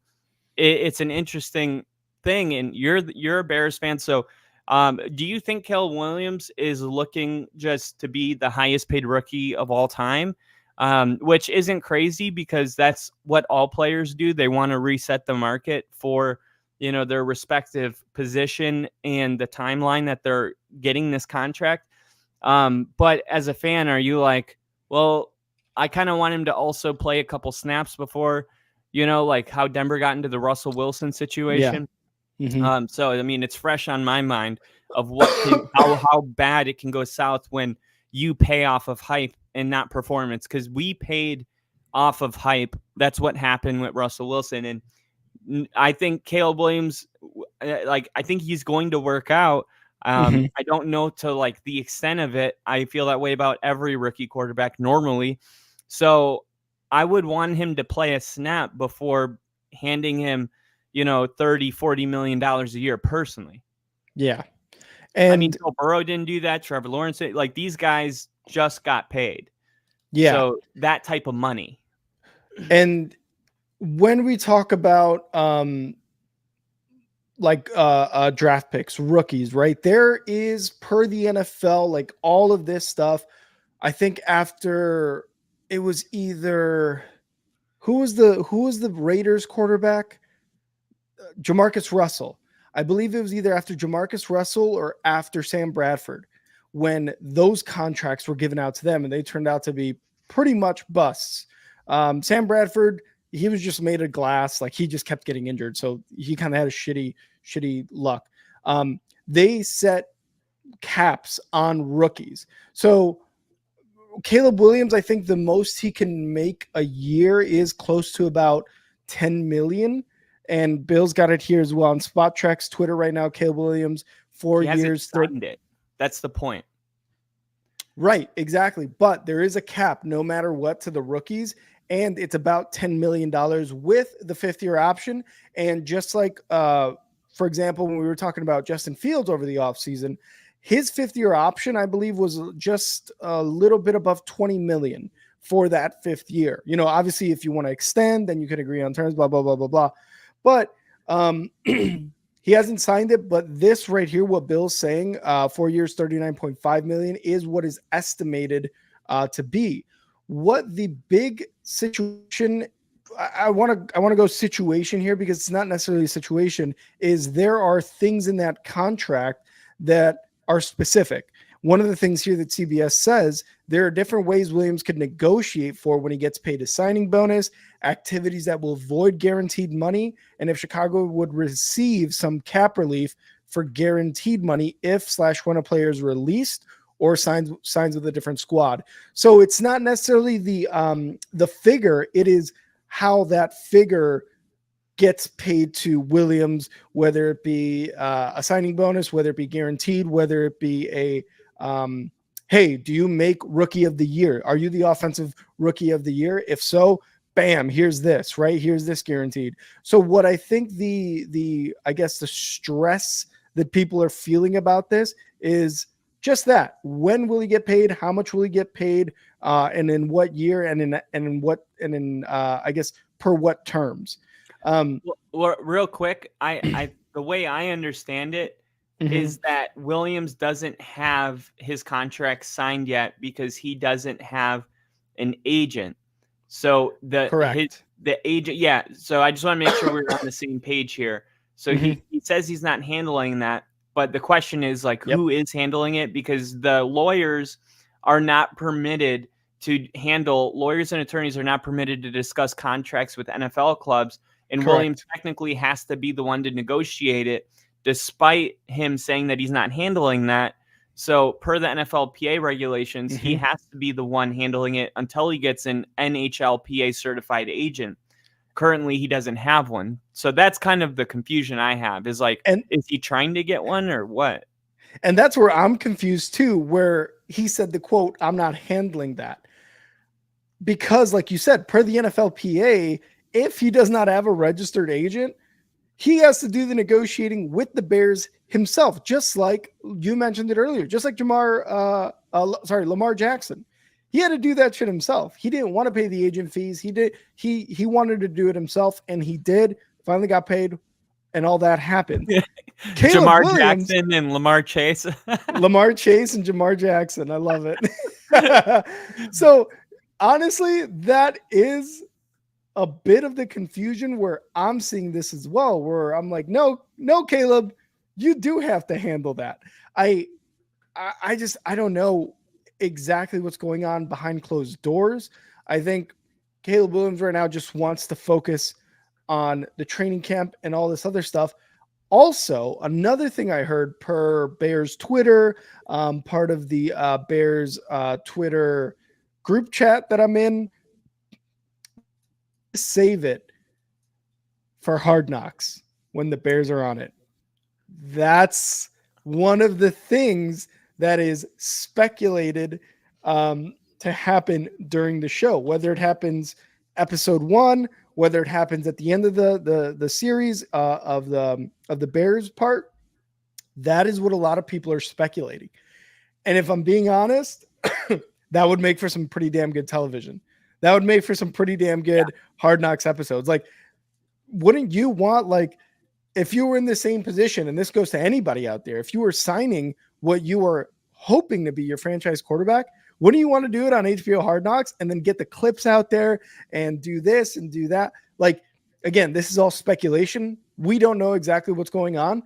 B: it's an interesting thing. And you're a Bears fan. So do you think Caleb Williams is looking just to be the highest paid rookie of all time? Which isn't crazy because that's what all players do. They want to reset the market for, their respective position and the timeline that they're getting this contract. But as a fan, are you like, well, I kind of want him to also play a couple snaps before, like how Denver got into the Russell Wilson situation.
A: Yeah. Mm-hmm.
B: So, I mean, it's fresh on my mind of how bad it can go south when you pay off of hype and not performance, because we paid off of hype. That's what happened with Russell Wilson. And I think Caleb Williams, I think he's going to work out. I don't know to like the extent of it. I feel that way about every rookie quarterback normally. So I would want him to play a snap before handing him, $30-40 million a year personally.
A: Yeah.
B: And I mean, Joe Burrow didn't do that. Trevor Lawrence, like these guys just got paid.
A: Yeah.
B: So that type of money.
A: And when we talk about draft picks, rookies, right? There is, per the NFL, like all of this stuff. I think after it was either who was the Raiders quarterback? Jamarcus Russell. I believe it was either after Jamarcus Russell or after Sam Bradford when those contracts were given out to them, and they turned out to be pretty much busts. Sam Bradford, he was just made of glass. Like he just kept getting injured. So he kind of had a shitty luck. They set caps on rookies. So Caleb Williams, I think the most he can make a year is close to about 10 million. And Bill's got it here as well on Spot Track's Twitter right now. Caleb Williams, 4 years.
B: It. That's the point.
A: Right, exactly. But there is a cap no matter what to the rookies. And it's about $10 million with the 5th-year option. And just like, for example, when we were talking about Justin Fields over the offseason, his 5th-year option, I believe, was just a little bit above $20 million for that 5th year. Obviously, if you want to extend, then you can agree on terms, blah, blah, blah, blah, blah. But he hasn't signed it. But this right here, what Bill's saying, 4 years, $39.5 million is what is estimated to be. What the big situation, I want to go situation here because it's not necessarily a situation, is there are things in that contract that are specific. One of the things here that CBS says, there are different ways Williams could negotiate for when he gets paid a signing bonus, activities that will void guaranteed money, and if Chicago would receive some cap relief for guaranteed money if/when a player is released or signs with a different squad. So it's not necessarily the figure, it is how that figure gets paid to Williams, whether it be a signing bonus, whether it be guaranteed, whether it be a hey, do you make rookie of the year? Are you the offensive rookie of the year? If so, bam, here's this, right? Here's this guaranteed. So what I think I guess the stress that people are feeling about this is just that. When will he get paid? How much will he get paid? And in what year? And in I guess per what terms?
B: Well, real quick, I the way I understand it is that Williams doesn't have his contract signed yet because he doesn't have an agent. So the agent, yeah. So I just want to make sure we're on the same page here. So he says he's not handling that, but the question is like, who is handling it? Because the lawyers are not permitted to handle. Lawyers and attorneys are not permitted to discuss contracts with NFL clubs, and Williams technically has to be the one to negotiate it, despite him saying that he's not handling that. So per the NFLPA regulations, he has to be the one handling it until he gets an NHLPA certified agent. Currently, he doesn't have one. So that's kind of the confusion I have is like, is he trying to get one or what?
A: And that's where I'm confused too, where he said the quote, I'm not handling that. Because like you said, per the NFLPA, if he does not have a registered agent, he has to do the negotiating with the Bears himself, just like you mentioned it earlier, just like Lamar Jackson. He had to do that shit himself. He didn't want to pay the agent fees. He wanted to do it himself, and he did. Finally got paid, and all that happened.
B: Jamar Jackson and Lamar Chase.
A: Lamar Chase and Jamar Jackson. I love it. So honestly, that is a bit of the confusion where I'm seeing this as well, where I'm like, no, Caleb, you do have to handle that. I don't know exactly what's going on behind closed doors. I think Caleb Williams right now just wants to focus on the training camp and all this other stuff. Also, another thing I heard per Bears Twitter, part of the Bears Twitter group chat that I'm in, save it for Hard Knocks when the Bears are on it. That's one of the things that is speculated to happen during the show, whether it happens episode 1, whether it happens at the end of the series of the Bears part. That is what a lot of people are speculating. And if I'm being honest, that would make for some pretty damn good television. That would make for some pretty damn good Hard Knocks episodes. Like, wouldn't you want, like, if you were in the same position, and this goes to anybody out there, if you were signing what you were hoping to be your franchise quarterback, wouldn't you want to do it on HBO Hard Knocks and then get the clips out there and do this and do that? Like, again, this is all speculation. We don't know exactly what's going on,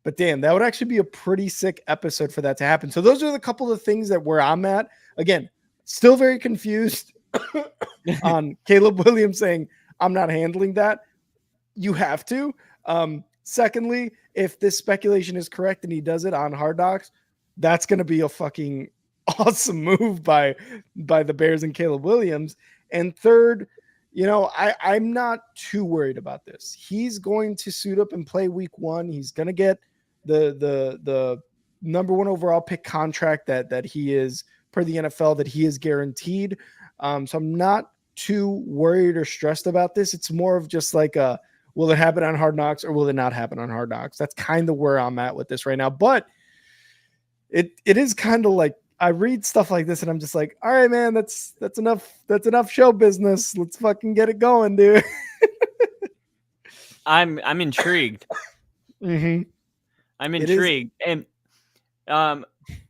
A: but damn, that would actually be a pretty sick episode for that to happen. So those are the couple of things that where I'm at. Again, still very confused on Caleb Williams saying, I'm not handling that. You have to. Secondly, if this speculation is correct and he does it on Hard Knocks, that's going to be a fucking awesome move by the Bears and Caleb Williams. And third, I'm not too worried about this. He's going to suit up and play week 1. He's going to get the number 1 overall pick contract that he is, per the NFL, that he is guaranteed. So I'm not too worried or stressed about this. It's more of just like will it happen on Hard Knocks or will it not happen on Hard Knocks? That's kind of where I'm at with this right now. But it is kind of like, I read stuff like this and I'm just like, all right, man, that's enough. That's enough show business. Let's fucking get it going, dude.
B: I'm intrigued.
A: Mm-hmm.
B: I'm intrigued. And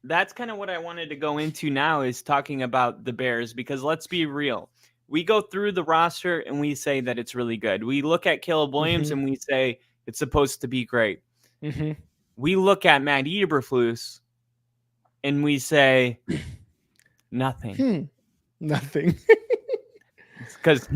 B: that's kind of what I wanted to go into now, is talking about the Bears, because let's be real. We go through the roster and we say that it's really good. We look at Caleb Williams and we say it's supposed to be great.
A: Mm-hmm.
B: We look at Matt Eberflus and we say nothing.
A: Nothing.
B: Because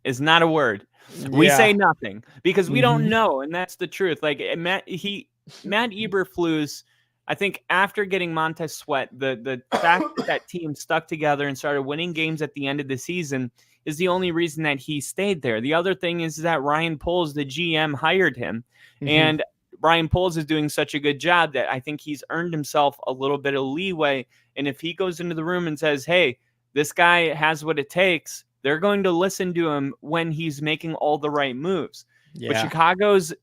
B: is not a word. We say nothing because we don't know, and that's the truth. Like Matt Eberflus, I think after getting Montez Sweat, the fact that team stuck together and started winning games at the end of the season is the only reason that he stayed there. The other thing is that Ryan Poles, the GM, hired him, and Ryan Poles is doing such a good job that I think he's earned himself a little bit of leeway. And if he goes into the room and says, hey, this guy has what it takes, they're going to listen to him when he's making all the right moves. Yeah. But Chicago's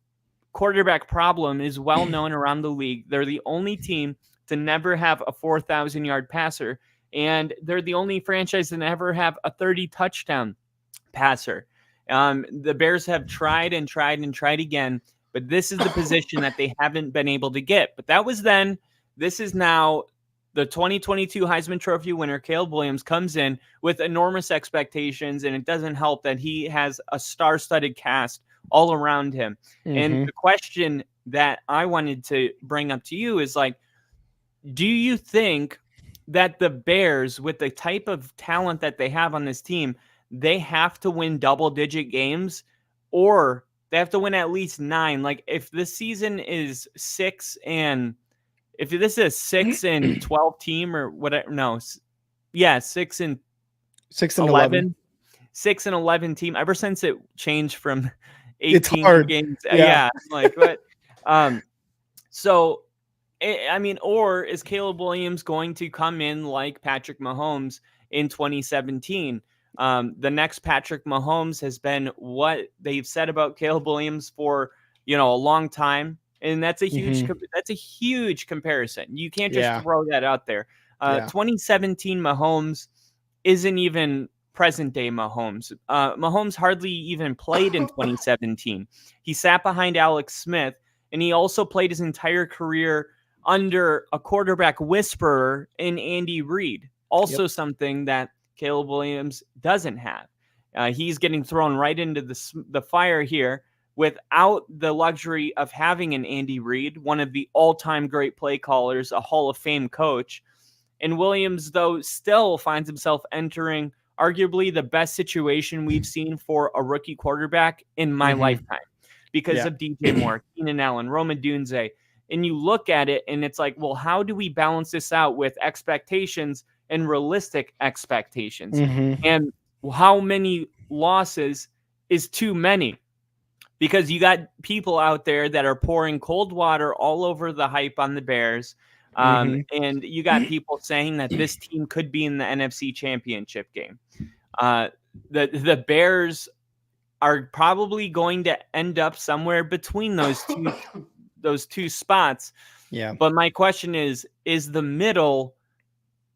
B: quarterback problem is well known around the league. They're the only team to never have a 4,000-yard passer, and they're the only franchise to never have a 30-touchdown passer. The Bears have tried and tried and tried again, but this is the position that they haven't been able to get. But that was then. This is now. The 2022 Heisman Trophy winner, Caleb Williams, comes in with enormous expectations, and it doesn't help that he has a star-studded cast all around him. And the question that I wanted to bring up to you is, like, do you think that the Bears, with the type of talent that they have on this team, they have to win double-digit games, or they have to win at least 9? Like, if this season is 6 and... If this is a 6 and 12 team or whatever, 6 and 11. 6 and 11 team. Ever since it changed from 18 games, so I mean, or is Caleb Williams going to come in like Patrick Mahomes in 2017? The next Patrick Mahomes has been what they've said about Caleb Williams for a long time. And that's a huge comparison. You can't just throw that out there. 2017 Mahomes isn't even present day Mahomes. Mahomes hardly even played in 2017. He sat behind Alex Smith, and he also played his entire career under a quarterback whisperer in Andy Reid. Also something that Caleb Williams doesn't have. He's getting thrown right into the fire here without the luxury of having an Andy Reid, one of the all-time great play callers, a Hall of Fame coach. And Williams, though, still finds himself entering arguably the best situation we've seen for a rookie quarterback in my lifetime because of DJ Moore, Keenan Allen, Rome Odunze. And you look at it and it's like, well, how do we balance this out with expectations and realistic expectations? And how many losses is too many? Because you got people out there that are pouring cold water all over the hype on the Bears. And you got people saying that this team could be in the NFC Championship game. The Bears are probably going to end up somewhere between those two spots. Yeah. But my question is the middle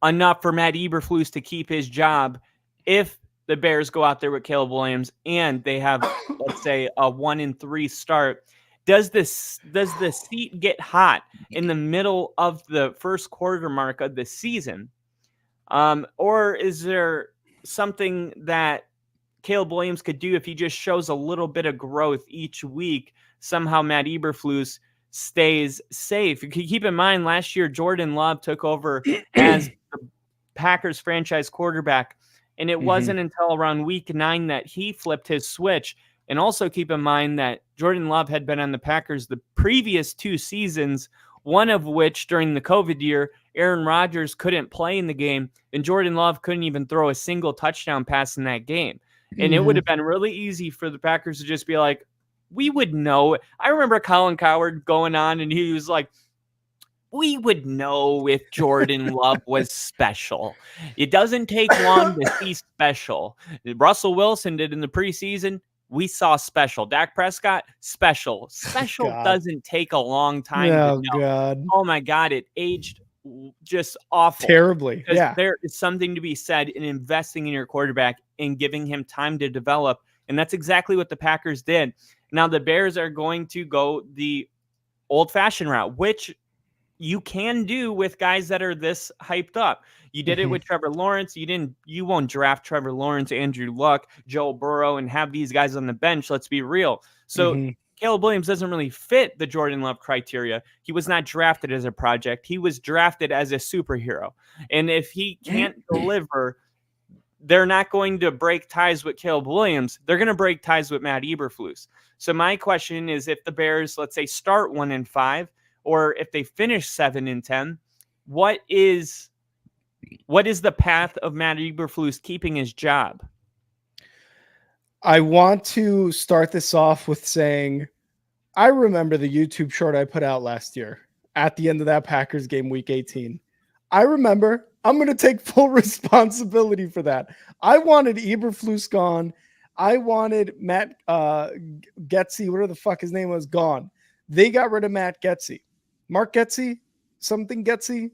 B: enough for Matt Eberflus to keep his job if the Bears go out there with Caleb Williams and they have, let's say, a 1-3 start? Does the seat get hot in the middle of the first quarter mark of the season? Or is there something that Caleb Williams could do if he just shows a little bit of growth each week? Somehow Matt Eberflus stays safe. You can keep in mind last year, Jordan Love took over as the Packers franchise quarterback. And it wasn't until around week 9 that he flipped his switch. And also keep in mind that Jordan Love had been on the Packers the previous 2 seasons, one of which during the COVID year, Aaron Rodgers couldn't play in the game, and Jordan Love couldn't even throw a single touchdown pass in that game. And it would have been really easy for the Packers to just be like, we would know. I remember Colin Cowherd going on, and he was like, we would know if Jordan Love was special. It doesn't take long to see special. Russell Wilson did in the preseason. We saw special. Dak Prescott, special. Special doesn't take a long time to know. God. Oh, my God. It aged just awful.
A: Terribly.
B: Yeah. There is something to be said in investing in your quarterback and giving him time to develop. And that's exactly what the Packers did. Now, the Bears are going to go the old-fashioned route, which you can do with guys that are this hyped up. You did it with Trevor Lawrence. You won't draft Trevor Lawrence, Andrew Luck, Joe Burrow, and have these guys on the bench. Let's be real. So Caleb Williams doesn't really fit the Jordan Love criteria. He was not drafted as a project. He was drafted as a superhero. And if he can't deliver, they're not going to break ties with Caleb Williams. They're going to break ties with Matt Eberflus. So my question is, if the Bears, let's say, start 1-5, or if they finish 7-10, what is the path of Matt Eberflus keeping his job?
A: I want to start this off with saying, I remember the YouTube short I put out last year at the end of that Packers game, week 18. I remember. I'm going to take full responsibility for that. I wanted Eberflus gone. I wanted Matt Getsy, whatever the fuck his name was, gone. They got rid of Matt Getsy. Mark Getsy? Something Getsy?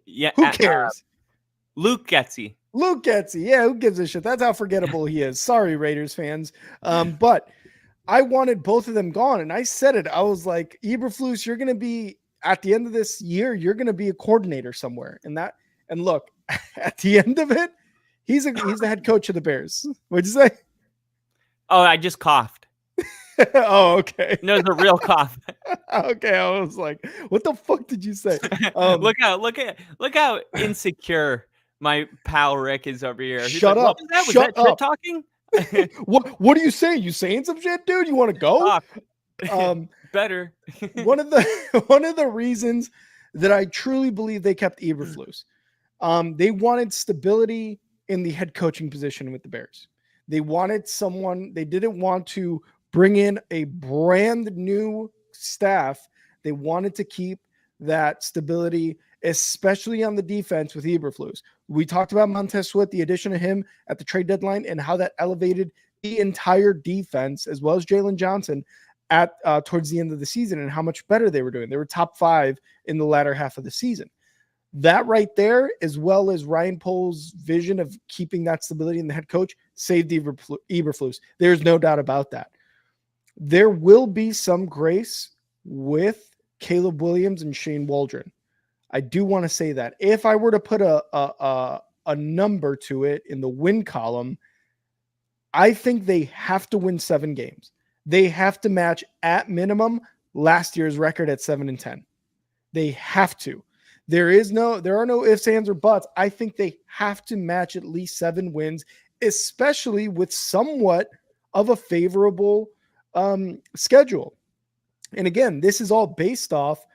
B: Yeah.
A: Who cares?
B: Luke Getsy.
A: Luke Getsy. Yeah, who gives a shit? That's how forgettable he is. Sorry, Raiders fans. But I wanted both of them gone. And I said it. I was like, Eberflus, you're going to be, at the end of this year, you're going to be a coordinator somewhere. And look, at the end of it, he's the head coach of the Bears. What'd you say?
B: Oh, I just coughed.
A: Oh, okay.
B: No, it's a real cough.
A: Okay, I was like, what the fuck did you say?
B: Look how insecure my pal Rick is over here. He's
A: Shut
B: like,
A: up.
B: What was that? Was
A: Shut
B: that
A: up.
B: talking?
A: What are you saying? You saying some shit, dude? You want to go?
B: Better.
A: one of the reasons that I truly believe they kept Eberflus, they wanted stability in the head coaching position with the Bears. They wanted someone. They didn't want to bring in a brand new staff. They wanted to keep that stability, especially on the defense with Eberflus. We talked about Montez Sweat, the addition of him at the trade deadline, and how that elevated the entire defense, as well as Jalen Johnson, at towards the end of the season, and how much better they were doing. They were top 5 in the latter half of the season. That right there, as well as Ryan Pohl's vision of keeping that stability in the head coach, saved Eberflus. There's no doubt about that. There will be some grace with Caleb Williams and Shane Waldron. I do want to say that. If I were to put a number to it in the win column, I think they have to win 7 games. They have to match at minimum last year's record at 7-10. They have to. There are no ifs, ands, or buts. I think they have to match at least 7 wins, especially with somewhat of a favorable schedule. And again, this is all based off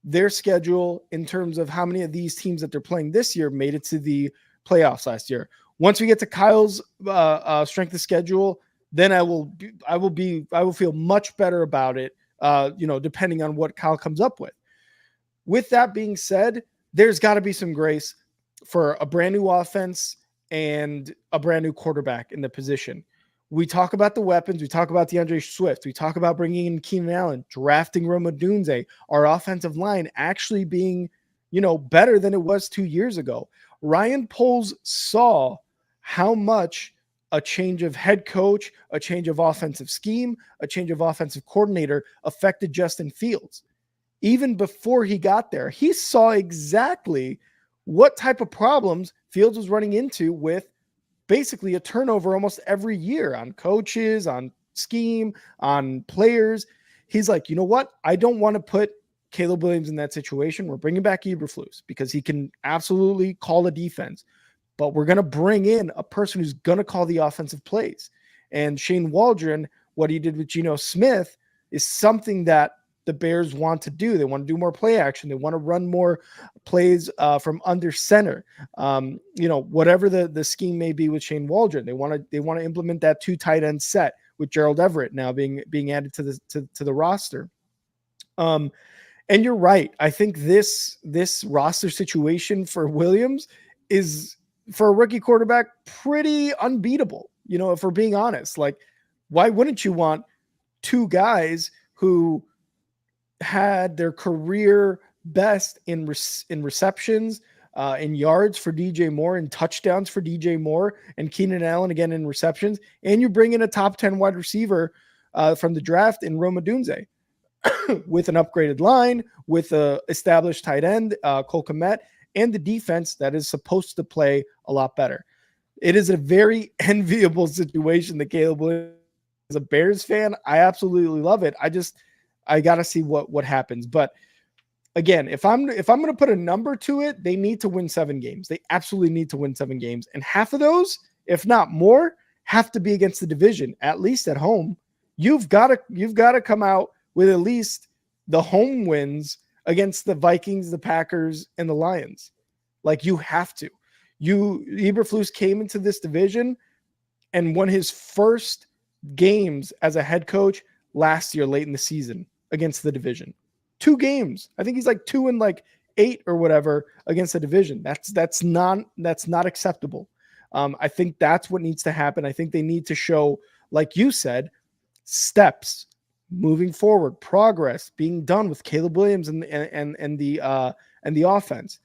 A: their schedule in terms of how many of these teams that they're playing this year made it to the playoffs last year. Once we get to Kyle's strength of schedule, then I will feel much better about it. Depending on what Kyle comes up with. With that being said, there's got to be some grace for a brand new offense and a brand new quarterback in the position. We talk about the weapons. We talk about DeAndre Swift. We talk about bringing in Keenan Allen, drafting Rome Odunze, our offensive line actually being, better than it was 2 years ago. Ryan Poles saw how much a change of head coach, a change of offensive scheme, a change of offensive coordinator affected Justin Fields. Even before he got there, he saw exactly what type of problems Fields was running into with basically a turnover almost every year on coaches, on scheme, on players. He's like, you know what? I don't want to put Caleb Williams in that situation. We're bringing back Eberflus because he can absolutely call a defense, but we're going to bring in a person who's going to call the offensive plays. And Shane Waldron, what he did with Geno Smith is something that the Bears want to do. They want to do more play action. They want to run more plays from under center. Whatever the scheme may be with Shane Waldron, they want to implement that 2 tight end set with Gerald Everett now being added to the roster. And you're right. I think this roster situation for Williams is, for a rookie quarterback, pretty unbeatable. If we're being honest, like, why wouldn't you want 2 guys who had their career best in receptions, in yards for DJ Moore, and touchdowns for DJ Moore, and Keenan Allen again in receptions, and you bring in a top 10 wide receiver from the draft in Rome Odunze with an upgraded line, with a established tight end, Cole Kmet, and the defense that is supposed to play a lot better. It is a very enviable situation that Caleb Williams, as a Bears fan, I absolutely love it. I got to see what happens. But again, if I'm going to put a number to it, they need to win 7 games. They absolutely need to win 7 games. And half of those, if not more, have to be against the division, at least at home. You've got to come out with at least the home wins against the Vikings, the Packers, and the Lions. Like, you have to. Eberflus came into this division and won his first games as a head coach last year, late in the season, against the division. 2 games. I think he's like 2-8 or whatever against the division. That's not acceptable. I think that's what needs to happen. I think they need to show, like you said, steps moving forward, progress being done with Caleb Williams and the offense.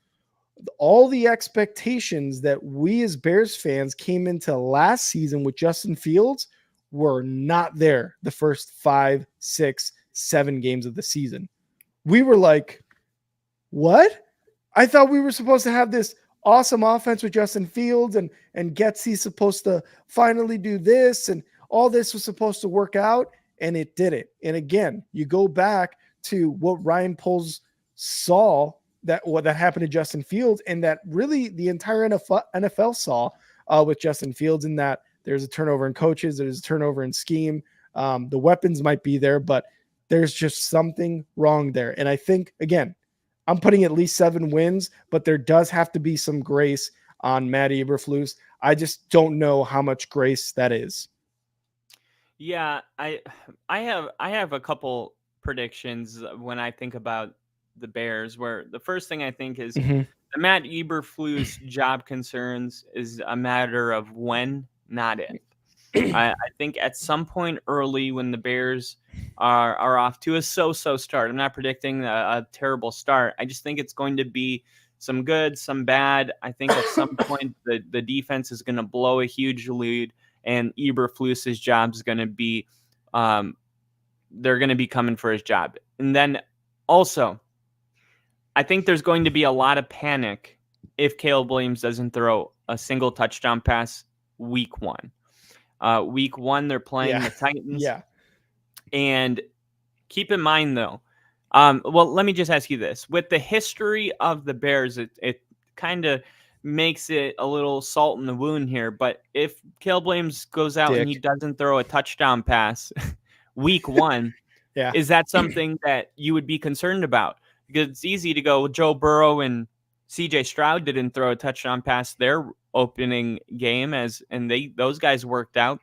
A: All the expectations that we as Bears fans came into last season with Justin Fields were not there the first 5, 6, 7 games of the season. We were like, what? I thought we were supposed to have this awesome offense with Justin Fields and Getsy's supposed to finally do this, and all this was supposed to work out, and it didn't. And again, you go back to what Ryan Poles saw, what happened to Justin Fields, and that really the entire NFL saw with Justin Fields, in that there's a turnover in coaches, there's a turnover in scheme. The weapons might be there, but there's just something wrong there. And I think, again, I'm putting at least 7 wins, but there does have to be some grace on Matt Eberflus. I just don't know how much grace that is.
B: Yeah, I have a couple predictions when I think about the Bears, where the first thing I think is the Matt Eberflus job concerns is a matter of when, not if. I think at some point early, when the Bears are off to a so-so start, I'm not predicting a terrible start. I just think it's going to be some good, some bad. I think at some point the defense is going to blow a huge lead, and Eberflus's job is going to be, they're going to be coming for his job. And then also, I think there's going to be a lot of panic if Caleb Williams doesn't throw a single touchdown pass week 1. Week 1, they're playing the Titans.
A: Yeah.
B: And keep in mind, though, well, let me just ask you this. With the history of the Bears, it kind of makes it a little salt in the wound here. But if Caleb Williams goes out and he doesn't throw a touchdown pass week 1, is that something that you would be concerned about? Because it's easy to go, Joe Burrow and CJ Stroud didn't throw a touchdown pass their opening game, and those guys worked out.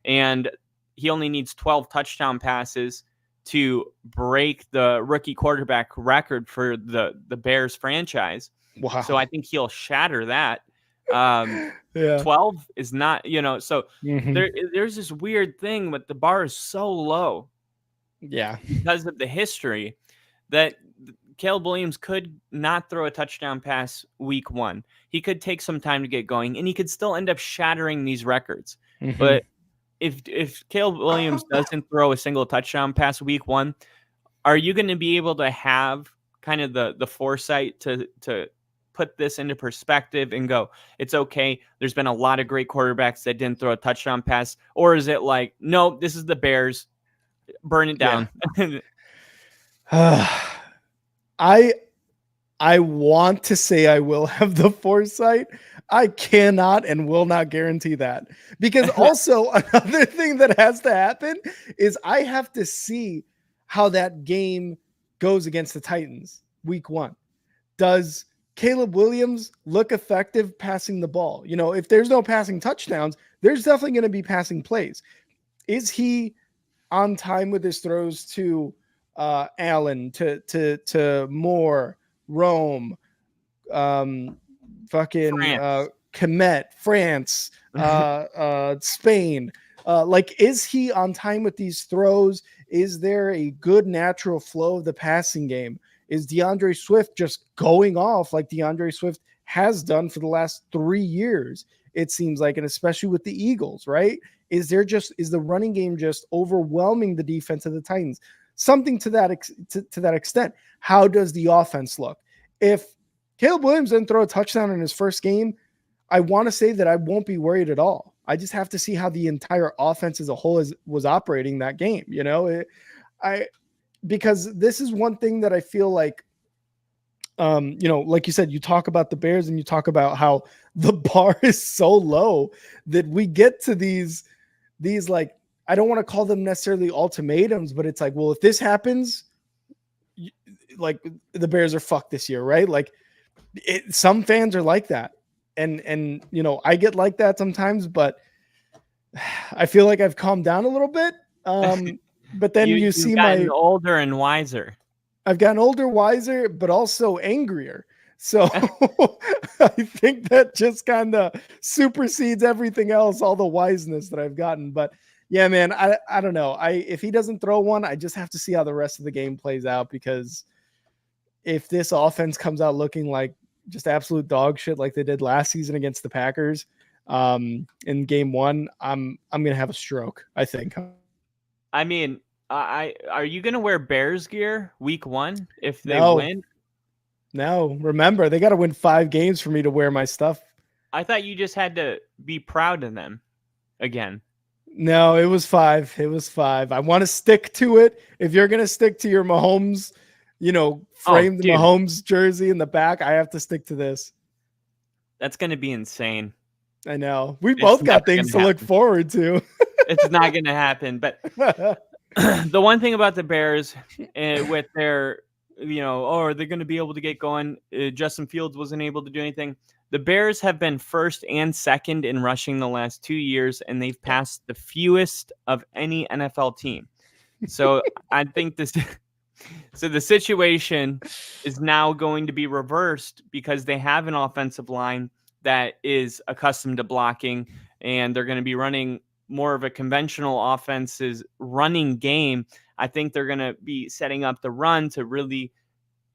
B: And he only needs 12 touchdown passes to break the rookie quarterback record for the Bears franchise.
A: Wow.
B: So I think he'll shatter that. 12 is not, so there's this weird thing, but the bar is so low.
A: Yeah.
B: Because of the history that Caleb Williams could not throw a touchdown pass week 1. He could take some time to get going, and he could still end up shattering these records. But if Caleb Williams doesn't throw a single touchdown pass week 1, are you going to be able to have kind of the foresight to put this into perspective and go, it's okay, there's been a lot of great quarterbacks that didn't throw a touchdown pass? Or is it like, no, this is the Bears, burn it down?
A: I want to say I will have the foresight. I cannot and will not guarantee that, because also another thing that has to happen is I have to see how that game goes against the Titans week 1. Does Caleb Williams look effective passing the ball? If there's no passing touchdowns, there's definitely going to be passing plays. Is he on time with his throws to Allen, to Moore, Rome, Komet, France, Spain? Is he on time with these throws? Is there a good natural flow of the passing game? Is DeAndre Swift just going off like DeAndre Swift has done for the last 3 years? It seems like, and especially with the Eagles, right? Is the running game just overwhelming the defense of the Titans? Something to that extent. How does the offense look? If Caleb Williams didn't throw a touchdown in his first game, I want to say that I won't be worried at all. I just have to see how the entire offense as a whole was operating that game. Because this is one thing that I feel like, like you said, you talk about the Bears and you talk about how the bar is so low that we get to these like, I don't want to call them necessarily ultimatums, but it's like, well, if this happens, like the Bears are fucked this year, right? Like some fans are like that. And I get like that sometimes, but I feel like I've calmed down a little bit. But then you see my
B: older and wiser.
A: I've gotten older, wiser, but also angrier. So I think that just kind of supersedes everything else, all the wiseness that I've gotten. But yeah, man, I don't know. If he doesn't throw one, I just have to see how the rest of the game plays out, because if this offense comes out looking like just absolute dog shit like they did last season against the Packers in game 1, I'm going to have a stroke, I think.
B: I mean, are you going to wear Bears gear week 1 if they win?
A: No, remember, they got to win 5 games for me to wear my stuff.
B: I thought you just had to be proud of them again.
A: No, it was 5. It was 5. I want to stick to it. If you're going to stick to your Mahomes, frame the Mahomes jersey in the back, I have to stick to this.
B: That's going to be insane.
A: I know. We both got things to look forward to.
B: It's not going to happen. But the one thing about the Bears with their, are they going to be able to get going? Justin Fields wasn't able to do anything. The Bears have been first and second in rushing the last 2 years, and they've passed the fewest of any NFL team. So I think so the situation is now going to be reversed because they have an offensive line that is accustomed to blocking, and they're going to be running more of a conventional offense's running game. I think they're going to be setting up the run to really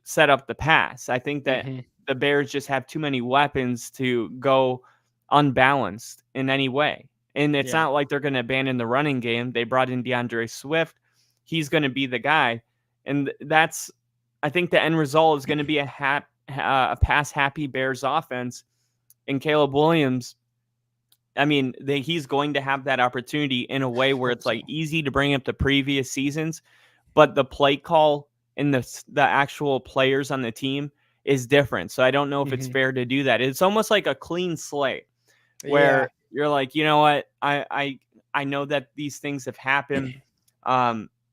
B: set up the pass. I think that the Bears just have too many weapons to go unbalanced in any way. And it's not like they're going to abandon the running game. They brought in DeAndre Swift. He's going to be the guy. And I think the end result is going to be a pass-happy Bears offense. And Caleb Williams I mean, he's going to have that opportunity in a way where it's like easy to bring up the previous seasons, but the play call and the actual players on the team is different. So I don't know if it's fair to do that. It's almost like a clean slate where you're like, you know what, I know that these things have happened.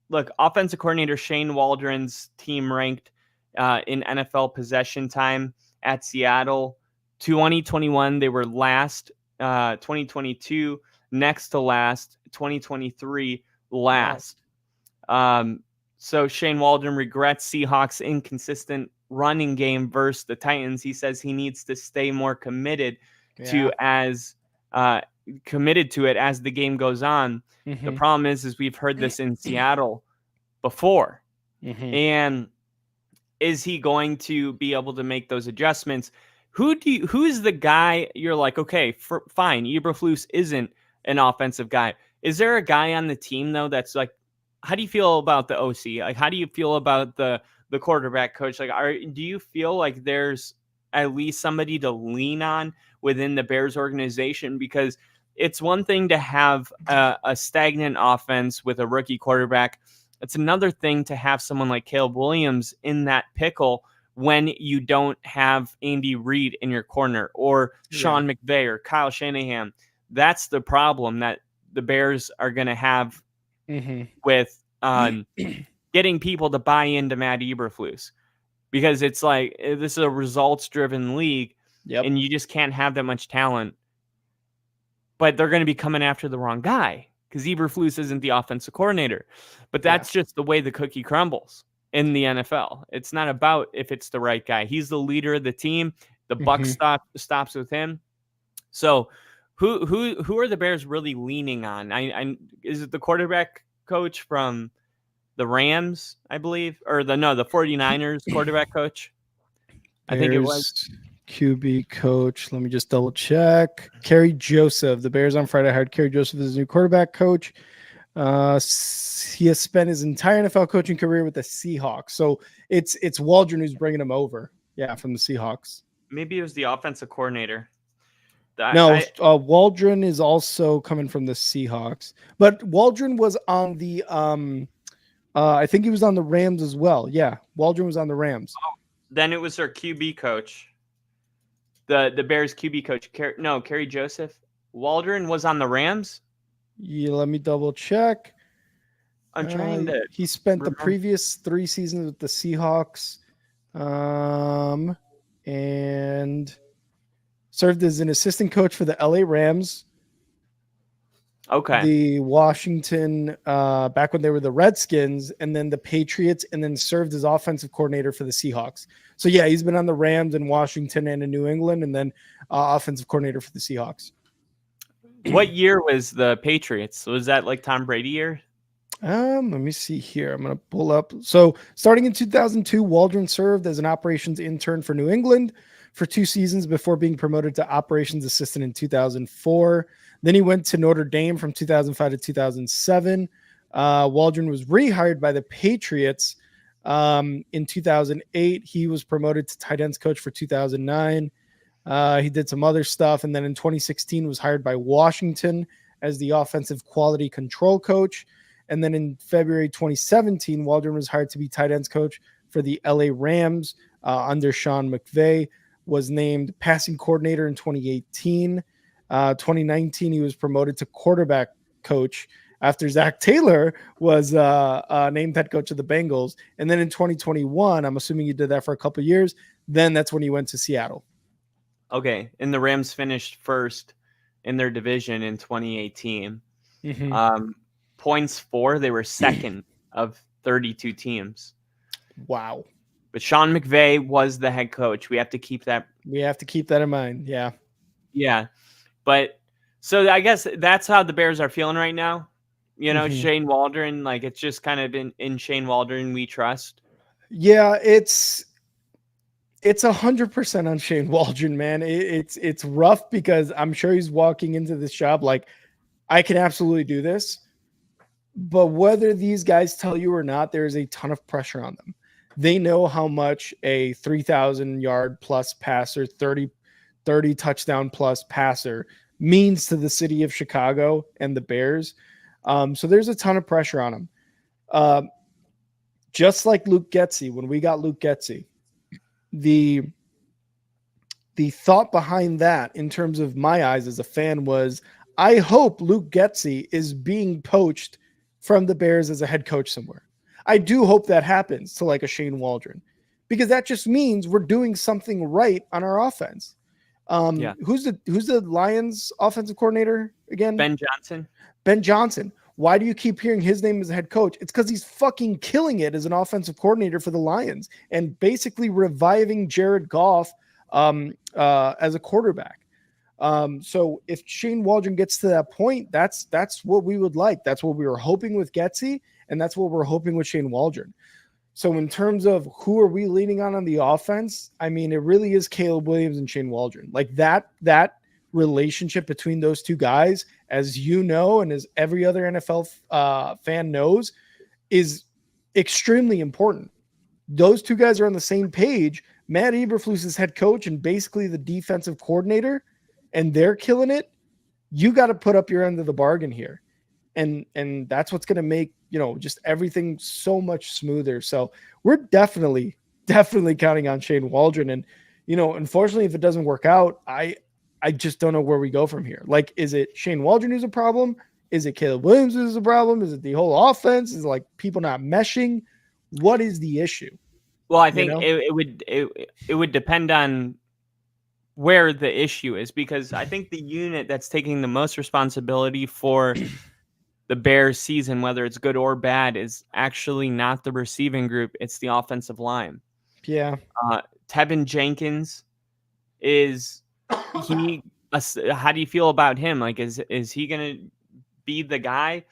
B: Look, offensive coordinator Shane Waldron's team ranked in NFL possession time at Seattle. 2021, they were last. 2022, next to last. 2023, last. Wow. So Shane Waldron regrets Seahawks' inconsistent running game versus the Titans. He says he needs to stay more committed to it as the game goes on. The problem is we've heard this in Seattle before. And is he going to be able to make those adjustments? Who's the guy you're like, okay, fine, Eberflus isn't an offensive guy. Is there a guy on the team though that's like, how do you feel about the OC? Like, how do you feel about the quarterback coach? Like, do you feel like there's at least somebody to lean on within the Bears organization? Because it's one thing to have a stagnant offense with a rookie quarterback. It's another thing to have someone like Caleb Williams in that pickle when you don't have Andy Reid in your corner or Sean McVay or Kyle Shanahan. That's the problem that the Bears are going to have with getting people to buy into Matt Eberflus, because it's like, this is a results-driven league, and you just can't have that much talent. But they're going to be coming after the wrong guy because Eberflus isn't the offensive coordinator. But that's just the way the cookie crumbles in the NFL. It's not about if it's the right guy. He's the leader of the team. The buck stops with him. So who are the Bears really leaning on? Is it the quarterback coach from the Rams, I believe, or the 49ers quarterback coach? I think it was
A: QB coach. Let me just double check. Kerry Joseph. The Bears on Friday hired Kerry Joseph as new quarterback coach. He has spent his entire NFL coaching career with the Seahawks. So it's Waldron who's bringing him over. Yeah, from the Seahawks.
B: Maybe it was the offensive coordinator.
A: Waldron is also coming from the Seahawks. But Waldron was on the I think he was on the Rams as well. Yeah, Waldron was on the Rams.
B: Oh, then it was their QB coach. The Bears QB coach. Kerry Joseph. Waldron was on the Rams?
A: Yeah, let me double check.
B: I'm trying to.
A: He spent the previous 3 seasons with the Seahawks, and served as an assistant coach for the LA Rams.
B: Okay.
A: The Washington, back when they were the Redskins, and then the Patriots, and then served as offensive coordinator for the Seahawks. So yeah, he's been on the Rams in Washington and in New England, and then offensive coordinator for the Seahawks.
B: What year was the Patriots? Was that like Tom Brady year?
A: Let me see here. I'm going to pull up. So starting in 2002, Waldron served as an operations intern for New England for 2 seasons before being promoted to operations assistant in 2004. Then he went to Notre Dame from 2005 to 2007. Waldron was rehired by the Patriots in 2008. He was promoted to tight ends coach for 2009. He did some other stuff. And then in 2016 was hired by Washington as the offensive quality control coach. And then in February 2017, Waldron was hired to be tight ends coach for the LA Rams under Sean McVay, was named passing coordinator in 2018. 2019, he was promoted to quarterback coach after Zach Taylor was named head coach of the Bengals. And then in 2021, I'm assuming he did that for a couple of years. Then that's when he went to Seattle.
B: Okay. And the Rams finished first in their division in 2018. Points for, they were second of 32 teams.
A: Wow.
B: But Sean McVay was the head coach. We have to keep that
A: in mind. Yeah.
B: Yeah. But so I guess that's how the Bears are feeling right now. You know, Shane Waldron, like it's just kind of in Shane Waldron we trust.
A: Yeah, it's 100% on Shane Waldron, man. It's rough because I'm sure he's walking into this job like, I can absolutely do this. But whether these guys tell you or not, there is a ton of pressure on them. They know how much a 3,000 yard plus passer, 30 touchdown plus passer means to the city of Chicago and the Bears. So there's a ton of pressure on him. Just like Luke Getsy, when we got Luke Getsy, the thought behind that in terms of my eyes as a fan was, I hope Luke Getsy is being poached from the Bears as a head coach somewhere. I do hope that happens to like a Shane Waldron, because that just means we're doing something right on our offense. Who's the Lions offensive coordinator again?
B: Ben Johnson.
A: Ben Johnson. Why do you keep hearing his name as a head coach? It's because he's fucking killing it as an offensive coordinator for the Lions and basically reviving Jared Goff as a quarterback. So if Shane Waldron gets to that point, that's what we would like. That's what we were hoping with Getsy, and that's what we're hoping with Shane Waldron. So in terms of who are we leaning on the offense, I mean, it really is Caleb Williams and Shane Waldron. Like that relationship between those two guys, as you know, and as every other NFL fan knows, is extremely important. Those two guys are on the same page. Matt Eberflus is head coach and basically the defensive coordinator, and they're killing it. You got to put up your end of the bargain here. And that's what's going to make, just everything so much smoother. So we're definitely counting on Shane Waldron. And, unfortunately, if it doesn't work out, I just don't know where we go from here. Like, is it Shane Waldron who's a problem? Is it Caleb Williams who's a problem? Is it the whole offense? Is it like people not meshing? What is the issue?
B: Well, I think it would depend on where the issue is, because I think the unit that's taking the most responsibility for the Bears season, whether it's good or bad, is actually not the receiving group. It's the offensive line.
A: Yeah.
B: Tevin Jenkins is how do you feel about him? Like, is he going to be the guy?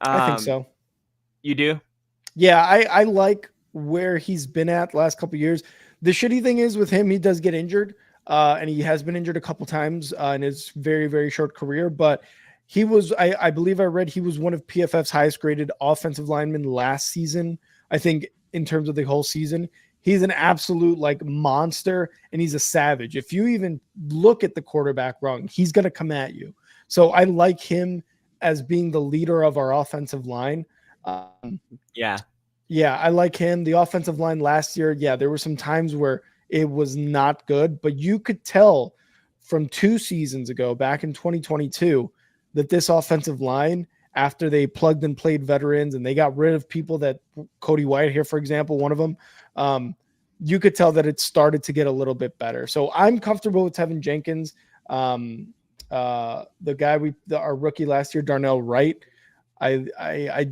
A: I think so.
B: You do?
A: Yeah. I like where he's been at the last couple of years. The shitty thing is with him, he does get injured. And he has been injured a couple times in his very, very short career, but he was, I believe I read he was one of PFF's highest graded offensive linemen last season. I think in terms of the whole season, he's an absolute like monster, and he's a savage. If you even look at the quarterback wrong, he's going to come at you. So I like him as being the leader of our offensive line. Yeah, I like him. The offensive line last year, there were some times where it was not good, but you could tell from 2 seasons ago, back in 2022, that this offensive line, after they plugged and played veterans and they got rid of people that Cody White here, for example, one of them, you could tell that it started to get a little bit better. So I'm comfortable with Tevin Jenkins. The guy our rookie last year, Darnell Wright. I'm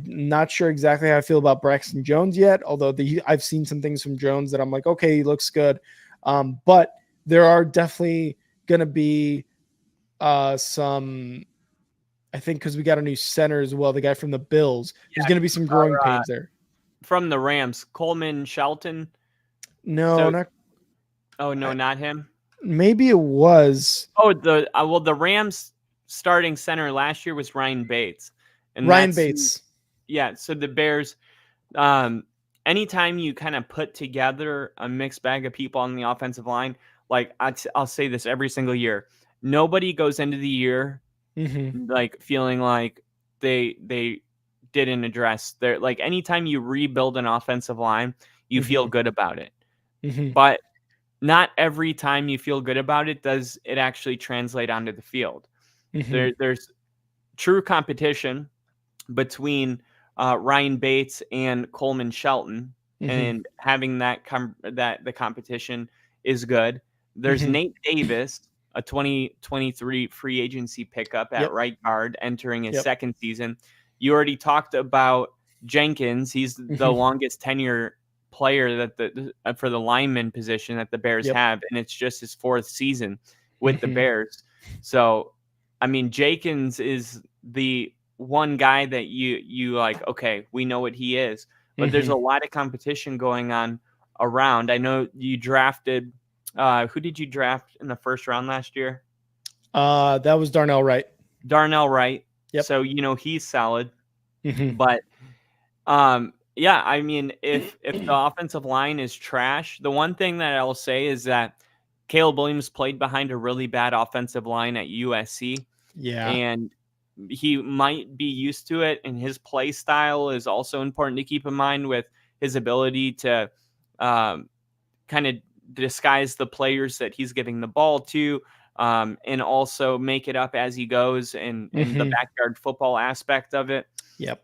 A: not sure exactly how I feel about Braxton Jones yet, although I've seen some things from Jones that I'm like, okay, he looks good. But there are definitely going to be some, I think, because we got a new center as well, the guy from the Bills. There's going to be some growing pains there.
B: From the Rams, Coleman Shelton.
A: No,
B: not him.
A: Maybe it was.
B: Oh, the Rams starting center last year was Ryan Bates. And
A: Ryan Bates.
B: So the Bears, anytime you kind of put together a mixed bag of people on the offensive line, like I'll say this every single year, nobody goes into the year like feeling like they didn't address their, like, anytime you rebuild an offensive line, you feel good about it. But not every time you feel good about it does it actually translate onto the field. There's true competition between Ryan Bates and Coleman Shelton, and having that the competition is good. There's Nate Davis, a 2023 free agency pickup at right guard, entering his second season. You already talked about Jenkins. He's the longest tenure player that for the lineman position that the Bears have, and it's just his 4th season with the Bears. So, I mean, Jenkins is the one guy that you like, okay, we know what he is, but there's a lot of competition going on around. I know you drafted, who did you draft in the first round last year?
A: That was Darnell Wright.
B: Yep. So, he's solid, but, I mean, if the offensive line is trash, the one thing that I'll say is that Caleb Williams played behind a really bad offensive line at USC.
A: Yeah.
B: And he might be used to it, and his play style is also important to keep in mind, with his ability to kind of disguise the players that he's giving the ball to, and also make it up as he goes in the backyard football aspect of it.
A: Yep.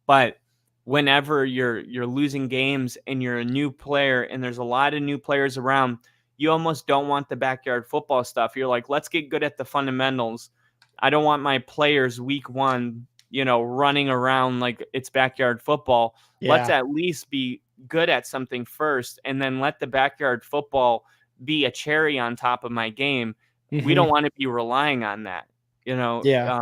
B: But whenever you're losing games and you're a new player and there's a lot of new players around, you almost don't want the backyard football stuff. You're like, let's get good at the fundamentals. I don't want my players week one, running around like it's backyard football.
A: Yeah.
B: Let's at least be good at something first, and then let the backyard football be a cherry on top of my game. We don't want to be relying on that,
A: Yeah.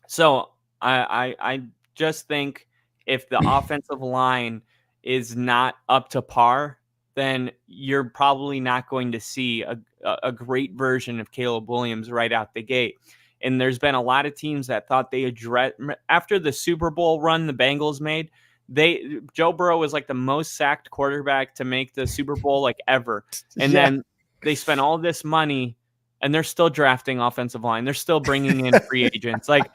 B: So I just think if the offensive line is not up to par, then you're probably not going to see a great version of Caleb Williams right out the gate. And there's been a lot of teams that thought they addressed after the Super Bowl run the Bengals made. Joe Burrow was like the most sacked quarterback to make the Super Bowl like ever. And then they spent all this money and they're still drafting offensive line. They're still bringing in free agents. Like,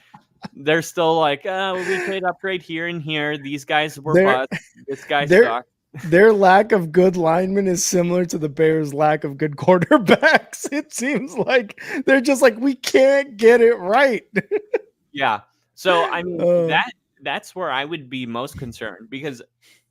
B: they're still like, we could upgrade here and here. These guys were bust. This guy sucked.
A: Their lack of good linemen is similar to the Bears' lack of good quarterbacks. It seems like they're just like, we can't get it right.
B: Yeah. So, I mean, that's where I would be most concerned, because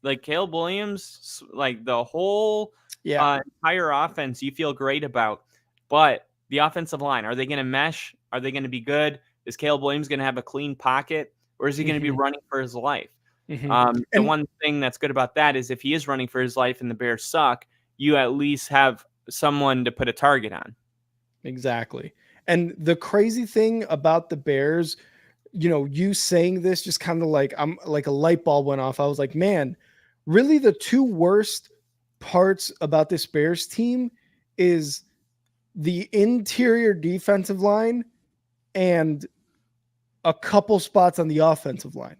B: like Caleb Williams, like the whole entire offense you feel great about, but the offensive line, are they going to mesh? Are they going to be good? Is Caleb Williams going to have a clean pocket, or is he going to be running for his life? The one thing that's good about that is if he is running for his life and the Bears suck, you at least have someone to put a target on.
A: Exactly. And the crazy thing about the Bears, you saying this just kind of like, I'm like a light bulb went off. I was like, man, really the two worst parts about this Bears team is the interior defensive line and a couple spots on the offensive line.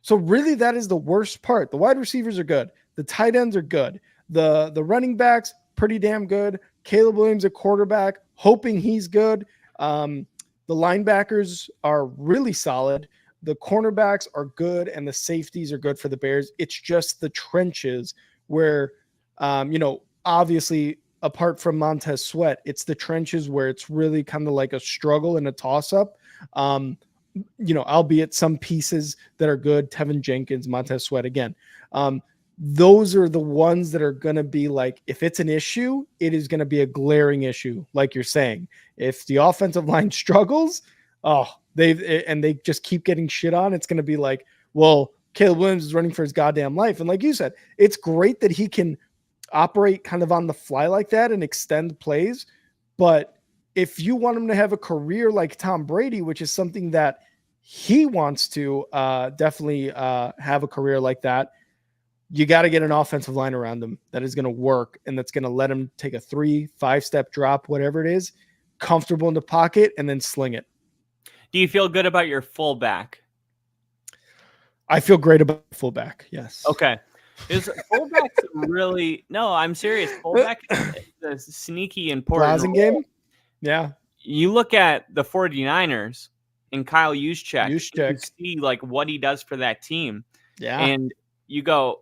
A: So really that is the worst part. The wide receivers are good. The tight ends are good. The running backs, pretty damn good. Caleb Williams at quarterback, hoping he's good. The linebackers are really solid. The cornerbacks are good, and the safeties are good for the Bears. It's just the trenches where, obviously apart from Montez Sweat, it's the trenches where it's really kind of like a struggle and a toss-up. Albeit some pieces that are good, Tevin Jenkins, Montez Sweat again. Those are the ones that are going to be like, if it's an issue, it is going to be a glaring issue. Like you're saying, if the offensive line struggles, they just keep getting shit on. It's going to be like, well, Caleb Williams is running for his goddamn life. And like you said, it's great that he can operate kind of on the fly like that and extend plays. But if you want him to have a career like Tom Brady, which is something that he wants to definitely have a career like that, you got to get an offensive line around him that is going to work and that's going to let him take a 3-5 step drop, whatever it is, comfortable in the pocket, and then sling it.
B: Do you feel good about your fullback?
A: I feel great about fullback. Yes.
B: Okay. Is fullback's really, no, I'm serious. Fullback is a sneaky important
A: game. Yeah.
B: You look at the 49ers and Kyle Juszczyk. You see like what he does for that team.
A: Yeah.
B: And you go,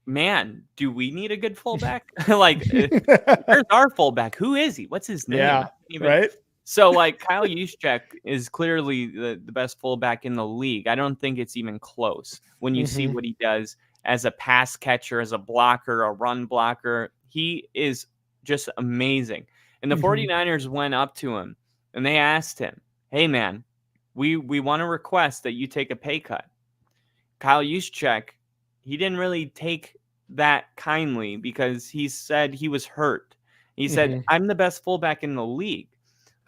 B: man, do we need a good fullback? Like, where's our fullback? Who is he? What's his name?
A: Yeah. Right.
B: So like Kyle Juszczyk is clearly the best fullback in the league. I don't think it's even close when you see what he does as a pass catcher, as a blocker, a run blocker. He is just amazing. And the 49ers went up to him and they asked him, hey, man, we want to request that you take a pay cut. Kyle Juszczyk, he didn't really take that kindly because he said he was hurt. He said, I'm the best fullback in the league.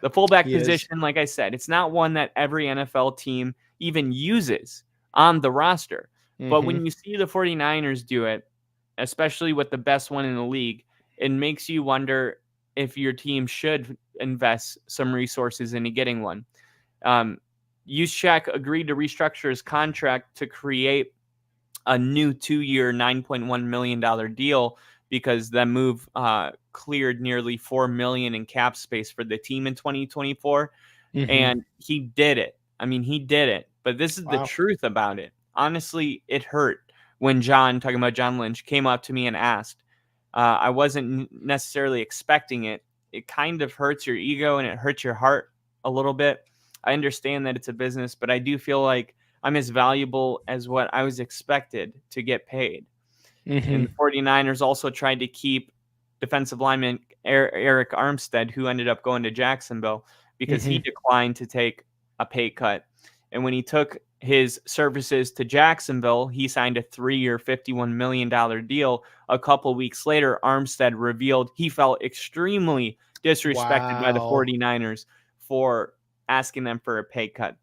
B: The fullback position, like I said, it's not one that every NFL team even uses on the roster. But when you see the 49ers do it, especially with the best one in the league, it makes you wonder if your team should invest some resources into getting one. Juszczyk agreed to restructure his contract to create a new 2-year, $9.1 million deal because that move cleared nearly $4 million in cap space for the team in 2024. and he did it. I mean, he did it. But this is the truth about it. Honestly, it hurt when talking about John Lynch, came up to me and asked. I wasn't necessarily expecting it. It kind of hurts your ego and it hurts your heart a little bit. I understand that it's a business, but I do feel like I'm as valuable as what I was expected to get paid. And the 49ers also tried to keep defensive lineman Eric Armstead, who ended up going to Jacksonville, because he declined to take a pay cut. And when he took his services to Jacksonville, he signed a 3-year, $51 million deal. A couple weeks later, Armstead revealed he felt extremely disrespected by the 49ers for asking them for a pay cut.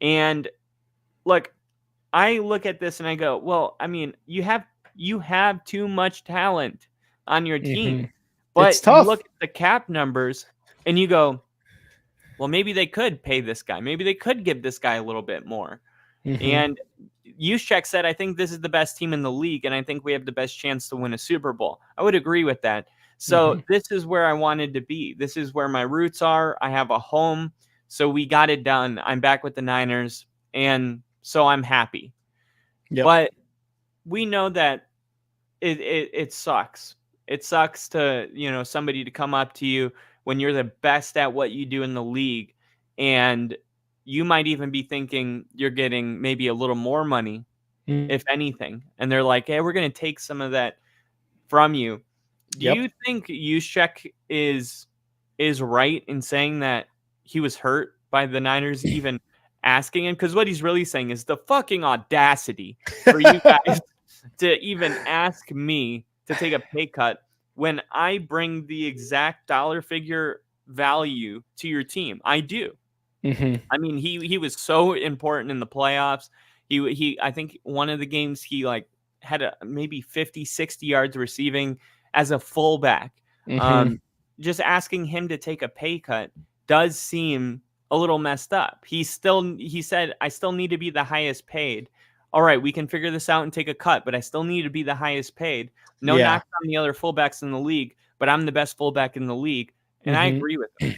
B: And look, I look at this and I go, well, I mean, you have too much talent on your team. But you look at the cap numbers and you go, well, maybe they could pay this guy. Maybe they could give this guy a little bit more. And Juszczyk said, I think this is the best team in the league, and I think we have the best chance to win a Super Bowl. I would agree with that. So this is where I wanted to be. This is where my roots are. I have a home. So we got it done. I'm back with the Niners, and so I'm happy. But we know that it sucks. It sucks to, somebody to come up to you when you're the best at what you do in the league, and you might even be thinking you're getting maybe a little more money, if anything. And they're like, hey, we're going to take some of that from you. Do you think Juszczyk is right in saying that he was hurt by the Niners even asking him? Because what he's really saying is the fucking audacity for you guys to even ask me to take a pay cut when I bring the exact dollar figure value to your team. I do. I mean, he was so important in the playoffs. He I think one of the games he had maybe 50, 60 yards receiving as a fullback. Just asking him to take a pay cut does seem a little messed up. He said, I still need to be the highest paid. All right, we can figure this out and take a cut, but I still need to be the highest paid. No knock on the other fullbacks in the league, but I'm the best fullback in the league. And I agree with him.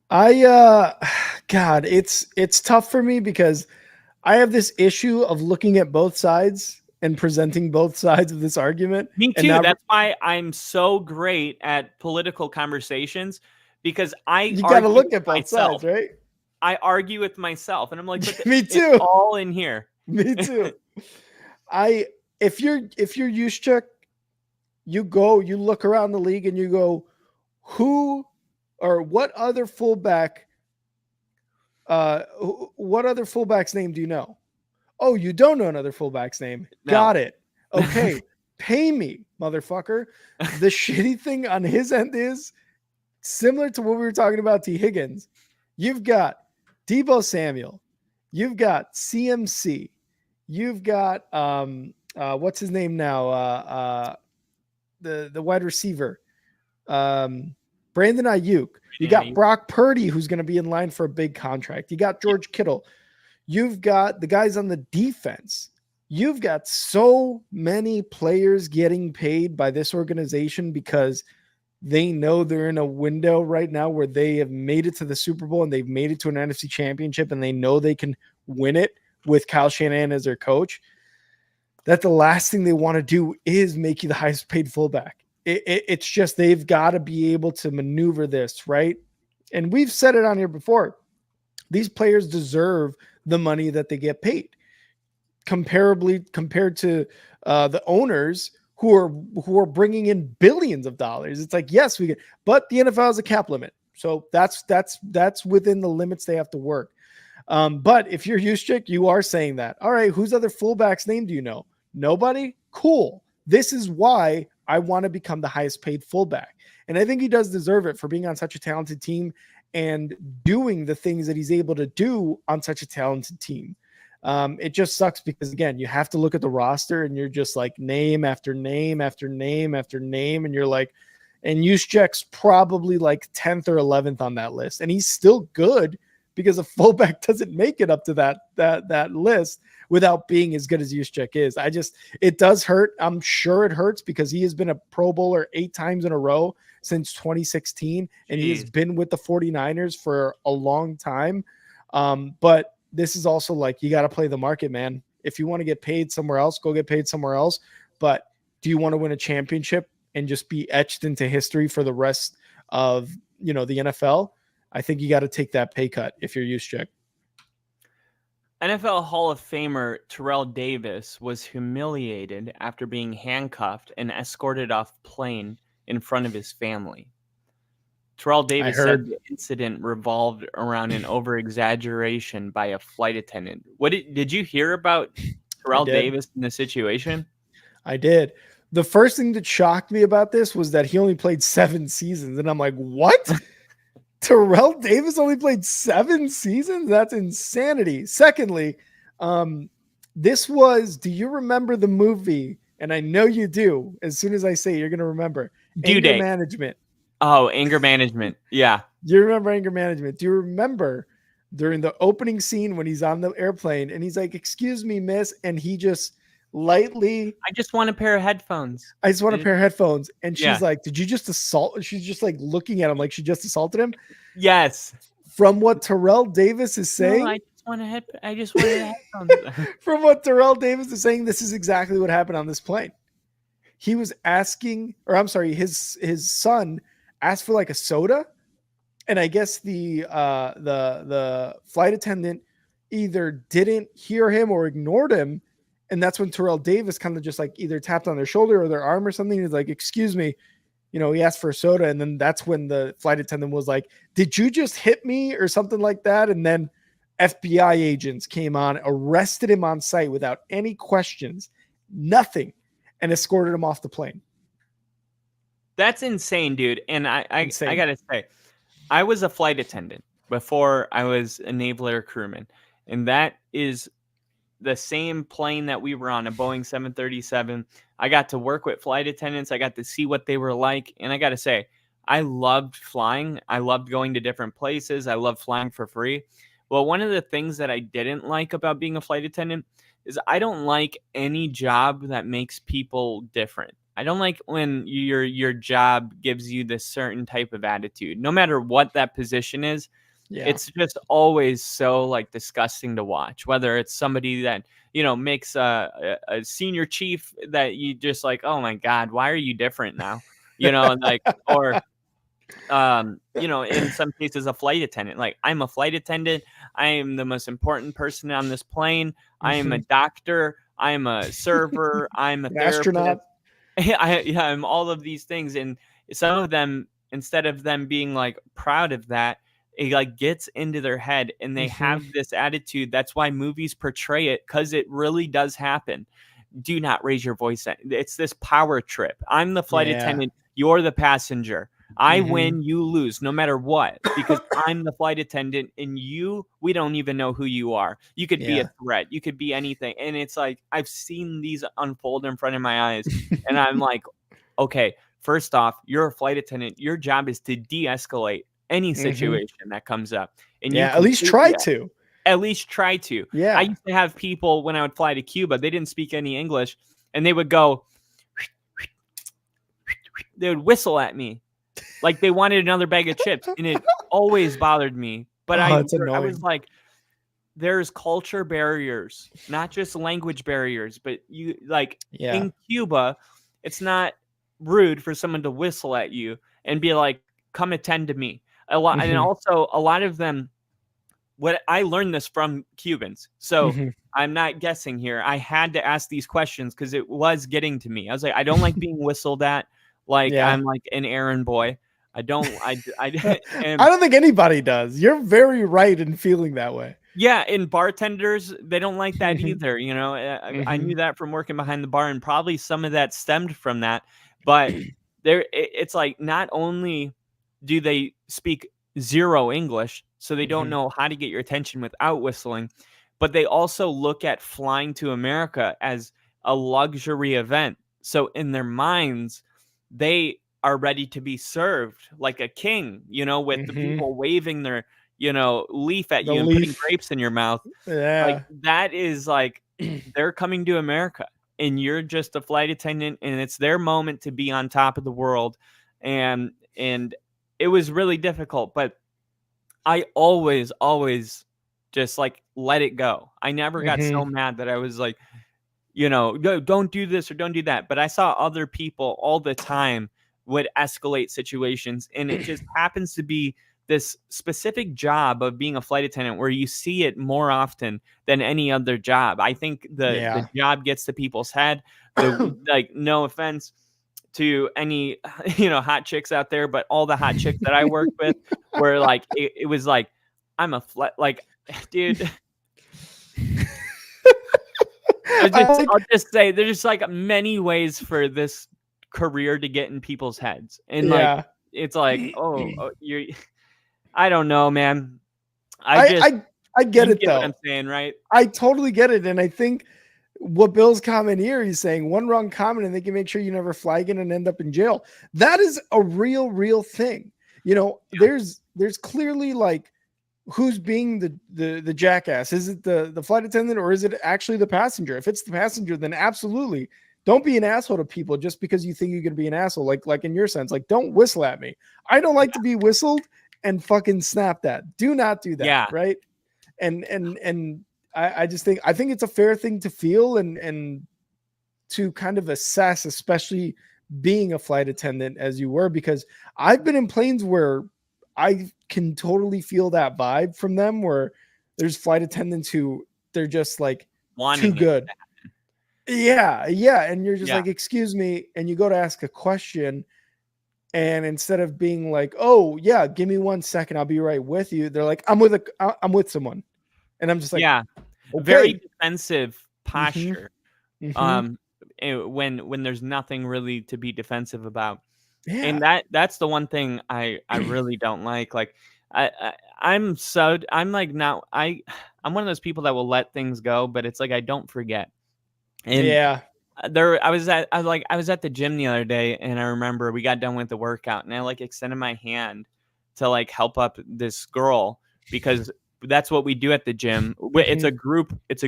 A: God, it's tough for me because I have this issue of looking at both sides and presenting both sides of this argument.
B: Me too. That's why I'm so great at political conversations, because you got to look at both sides, right? I argue with myself, and I'm like,
A: me too.
B: It's all in here.
A: Me too. If you're Juszczyk, you look around the league and you go, who or what other fullback? What other fullback's name do you know? Oh, you don't know another fullback's name. No. Got it. Okay, pay me, motherfucker. The shitty thing on his end is similar to what we were talking about T. Higgins. You've got Deebo Samuel. You've got CMC. You've got what's his name now? The wide receiver. Brandon Ayuk. You got Brock Purdy, who's going to be in line for a big contract. You got George Kittle. You've got the guys on the defense. You've got so many players getting paid by this organization because they know they're in a window right now where they have made it to the Super Bowl and they've made it to an NFC championship and they know they can win it with Kyle Shanahan as their coach, that the last thing they want to do is make you the highest paid fullback. It's just they've got to be able to maneuver this, right? And we've said it on here before. These players deserve the money that they get paid, compared to the owners who are bringing in billions of dollars. It's like, yes, we get, but the NFL has a cap limit, so that's within the limits they have to work. But if you're Juszczyk, you are saying that. All right, whose other fullback's name do you know? Nobody? Cool. This is why I want to become the highest paid fullback. And I think he does deserve it for being on such a talented team and doing the things that he's able to do on such a talented team. It just sucks because, again, you have to look at the roster and you're just like name after name after name after name. And you're like, and Juszczyk's probably like 10th or 11th on that list. And he's still good, because a fullback doesn't make it up to that list without being as good as Juszczyk is. It does hurt. I'm sure it hurts because he has been a Pro Bowler 8 times in a row since 2016, and he has been with the 49ers for a long time. But this is also like, you got to play the market, man. If you want to get paid somewhere else, go get paid somewhere else. But do you want to win a championship and just be etched into history for the rest of, the NFL? I think you got to take that pay cut if you're Juszczyk.
B: NFL Hall of Famer Terrell Davis was humiliated after being handcuffed and escorted off plane in front of his family. Terrell Davis said the incident revolved around an over-exaggeration by a flight attendant. Did you hear about Terrell Davis in the situation?
A: I did. The first thing that shocked me about this was that he only played 7 seasons. And I'm like, what? Terrell Davis only played 7 seasons? That's insanity. Secondly, do you remember the movie? And I know you do. As soon as I say it, you're going to remember. Anger Management.
B: Oh, Anger Management. Yeah.
A: Do you remember Anger Management? Do you remember during the opening scene when he's on the airplane and he's like, "Excuse me, miss," and he just lightly,
B: "I just want a pair of headphones.
A: I just want a pair of headphones." And she's like, "Did you just assault?" She's just like looking at him like she just assaulted him.
B: Yes.
A: From what Terrell Davis is saying,
B: no, I just wanted headphones.
A: From what Terrell Davis is saying, this is exactly what happened on this plane. He was asking, or I'm sorry, his son asked for like a soda, and I guess the flight attendant either didn't hear him or ignored him, and that's when Terrell Davis kind of just like either tapped on their shoulder or their arm or something. He's like, "Excuse me," he asked for a soda, and then that's when the flight attendant was like, "Did you just hit me?" or something like that, and then FBI agents came on, arrested him on site without any questions, nothing, and escorted him off the plane.
B: That's insane, dude. And I gotta say, I was a flight attendant before I was a naval air crewman, and that is the same plane that we were on, a Boeing 737. I got to work with flight attendants. I got to see what they were like, and I gotta say, I loved flying. I loved going to different places. I loved flying for free. Well, one of the things that I didn't like about being a flight attendant is I don't like any job that makes people different. I don't like when your job gives you this certain type of attitude, no matter what that position is. Yeah. It's just always so like disgusting to watch, whether it's somebody that, makes a senior chief that you just like, oh my God, why are you different now? Or in some cases a flight attendant. Like, I'm a flight attendant. I am the most important person on this plane. I am a doctor. I'm a server. I'm a
A: astronaut.
B: I'm all of these things, and some of them, instead of them being like proud of that, it like gets into their head, and they have this attitude. That's why movies portray it, because it really does happen. Do not raise your voice. It's this power trip. I'm the flight attendant. You're the passenger. I win, you lose, no matter what, because I'm the flight attendant, and we don't even know who you are. You could be a threat. You could be anything. And it's like, I've seen these unfold in front of my eyes, and I'm like, okay, first off, you're a flight attendant. Your job is to de-escalate any situation that comes up. And
A: at least try to.
B: At least try to.
A: Yeah.
B: I used to have people, when I would fly to Cuba, they didn't speak any English, and they would go, they would whistle at me. Like they wanted another bag of chips, and it always bothered me. But I was like, there's culture barriers, not just language barriers. But in Cuba, it's not rude for someone to whistle at you and be like, "Come attend to me." A lot, and also a lot of them. What I learned this from Cubans, so I'm not guessing here. I had to ask these questions because it was getting to me. I was like, I don't like being whistled at. I'm like an errand boy. I don't think
A: anybody does. You're very right in feeling that way.
B: Yeah. And bartenders, they don't like that either. I knew that from working behind the bar, and probably some of that stemmed from that, but it's like, not only do they speak zero English, so they don't know how to get your attention without whistling, but they also look at flying to America as a luxury event. So in their minds, they are ready to be served like a king, with the people waving their leaf at you and putting grapes in your mouth. Like that is like they're coming to America and you're just a flight attendant and it's their moment to be on top of the world. And it was really difficult, but I always just like let it go. I never got so mad that I was like, don't do this or don't do that. But I saw other people all the time would escalate situations. And it just happens to be this specific job of being a flight attendant where you see it more often than any other job. I think the job gets to people's head. Like, no offense to any, hot chicks out there, but all the hot chicks that I worked with were like, it was like, I'm a like, dude. I'll just say there's like many ways for this career to get in people's heads. And like, it's like, you're, I don't know, man. I
A: get it though.
B: What I'm saying, right?
A: I totally get it. And I think what Bill's comment here, he's saying one wrong comment and they can make sure you never fly again and end up in jail. That is a real thing. There's clearly like, who's being the jackass? Is it the flight attendant or is it actually the passenger? If it's the passenger, then absolutely don't be an asshole to people just because you think you're going to be an asshole. Like in your sense, like don't whistle at me. I don't like to be whistled and fucking snap that. Do not do that.
B: Yeah.
A: Right. And I just think it's a fair thing to feel and to kind of assess, especially being a flight attendant as you were, because I've been in planes where I can totally feel that vibe from them where there's flight attendants who they're just like too good. Yeah. And you're just like, excuse me. And you go to ask a question. And instead of being like, oh yeah, give me 1 second, I'll be right with you. They're like, I'm with someone. And I'm just like,
B: okay. Very defensive posture. When there's nothing really to be defensive about. Yeah. And that's the one thing I really don't like. Like I'm like now I'm one of those people that will let things go, but it's like I don't forget. And I was at the gym the other day and I remember we got done with the workout and I like extended my hand to like help up this girl because that's what we do at the gym. It's a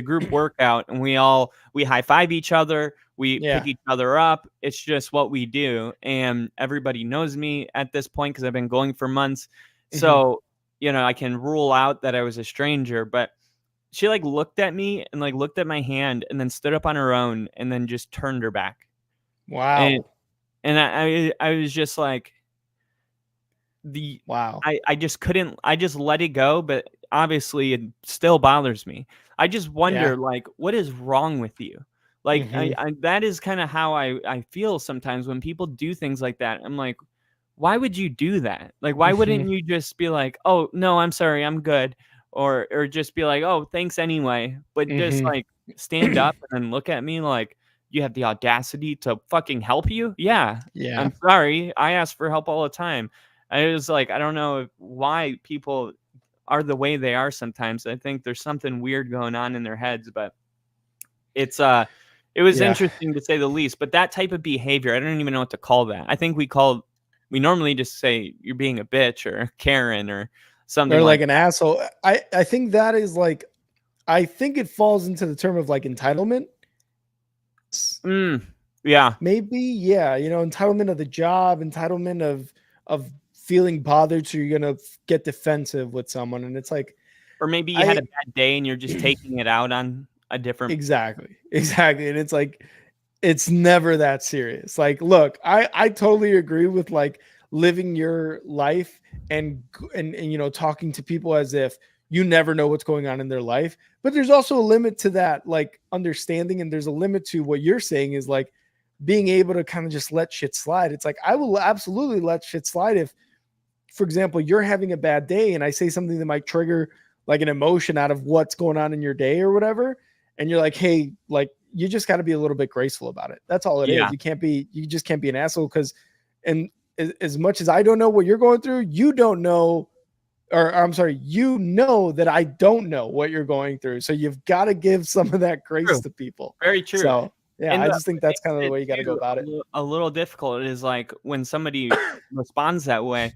B: group workout and we high five each other. We pick each other up. It's just what we do. And everybody knows me at this point because I've been going for months. So, I can rule out that I was a stranger, but she like looked at me and like looked at my hand and then stood up on her own and then just turned her back.
A: Wow.
B: And I was just like, I just couldn't, I just let it go, but obviously it still bothers me. I just wonder like, what is wrong with you? Like that is kind of how I feel sometimes when people do things like that. I'm like, why would you do that? Like, why wouldn't you just be like, oh no, I'm sorry, I'm good. Or just be like, oh, thanks anyway. But just like stand up and then look at me like you have the audacity to fucking help you. Yeah. I'm sorry. I ask for help all the time. I was like, I don't know why people are the way they are sometimes. I think there's something weird going on in their heads, but it was interesting to say the least. But that type of behavior, I don't even know what to call that. I think we normally just say you're being a bitch or Karen or something.
A: Or like an asshole. I think that is like, I think it falls into the term of like entitlement.
B: Yeah.
A: Maybe. Yeah. Entitlement of the job, entitlement of feeling bothered. So you're going to get defensive with someone. And it's like,
B: or maybe you had a bad day and you're just taking it out on a different.
A: Exactly. And it's like, it's never that serious. Like, look, I totally agree with like living your life and talking to people as if you never know what's going on in their life. But there's also a limit to that, like understanding. And there's a limit to what you're saying is like being able to kind of just let shit slide. It's like, I will absolutely let shit slide if, for example, you're having a bad day and I say something that might trigger like an emotion out of what's going on in your day or whatever. And you're like, hey, like, you just got to be a little bit graceful about it. That's all it is. You just can't be an asshole because, and as much as I don't know what you're going through, you don't know, or I'm sorry, you know that I don't know what you're going through. So you've got to give some of that grace to people.
B: Very true.
A: So yeah, I just think that's kind of the way you got to go about it.
B: A little difficult is like when somebody responds that way,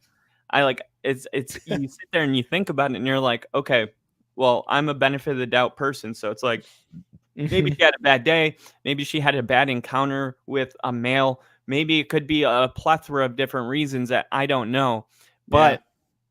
B: it's you sit there and you think about it and you're like, okay, well, I'm a benefit of the doubt person. So it's like, maybe she had a bad day. Maybe she had a bad encounter with a male. Maybe it could be a plethora of different reasons that I don't know. But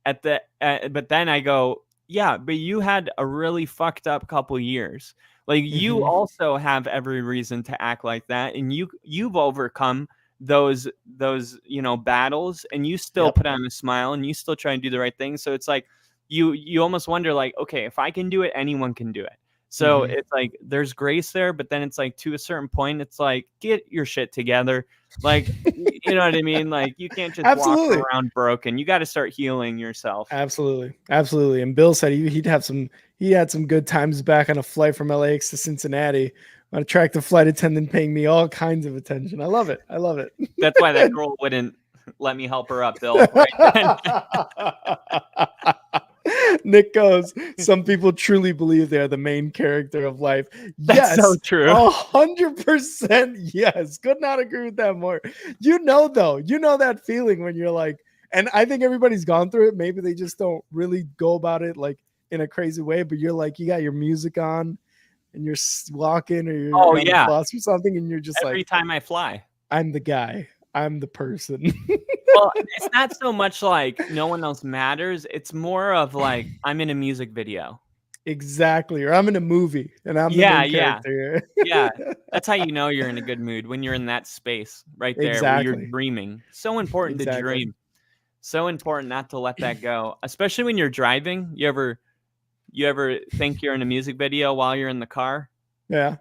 B: but then I go, yeah, but you had a really fucked up couple years. Like you also have every reason to act like that, and you've overcome those battles, and you still put on a smile, and you still try and do the right thing. So it's like you almost wonder, like, okay, if I can do it, anyone can do it. So it's like there's grace there, but then it's like to a certain point, it's like get your shit together. Like, you know what I mean? Like you can't just walk around broken. You got to start healing yourself.
A: Absolutely. And Bill said he had some good times back on a flight from LAX to Cincinnati. An attractive flight attendant paying me all kinds of attention. I love it.
B: That's why that girl wouldn't let me help her up, Bill. Right?
A: Nick goes, some people truly believe they're the main character of life.
B: That's so true.
A: 100% yes. Could not agree with that more. Though, that feeling when you're like, and I think everybody's gone through it. Maybe they just don't really go about it like in a crazy way, but you're like, you got your music on and you're walking or you're on the bus or something. And you're just
B: every time I fly,
A: I'm the guy. I'm the person.
B: Well, it's not so much like no one else matters. It's more of like I'm in a music video.
A: Exactly. Or I'm in a movie and I'm the main character.
B: Yeah. That's how you know you're in a good mood, when you're in that space right there where you're dreaming. So important to dream. So important not to let that go. Especially when you're driving. You ever think you're in a music video while you're in the car?
A: Yeah.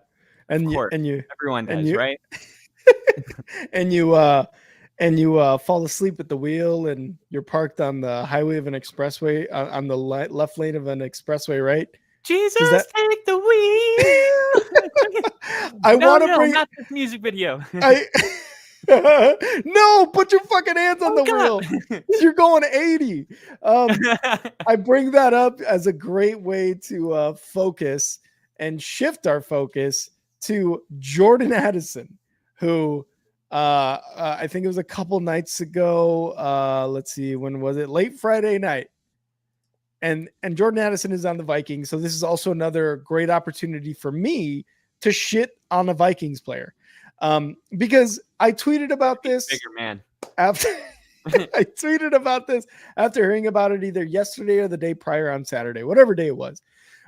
B: Everyone does, right?
A: and you fall asleep at the wheel and you're parked on the highway of an expressway on the left lane of an expressway, right?
B: Jesus, take the wheel.
A: I want to bring
B: not this music video.
A: No, put your fucking hands on the wheel. You're going 80. I bring that up as a great way to focus and shift our focus to Jordan Addison, who I think it was a couple nights ago. Let's see, when was it? Late Friday night. And Jordan Addison is on the Vikings, so this is also another great opportunity for me to shit on a Vikings player. Because I tweeted about this
B: bigger man
A: after I tweeted about this after hearing about it either yesterday or the day prior on Saturday, whatever day it was.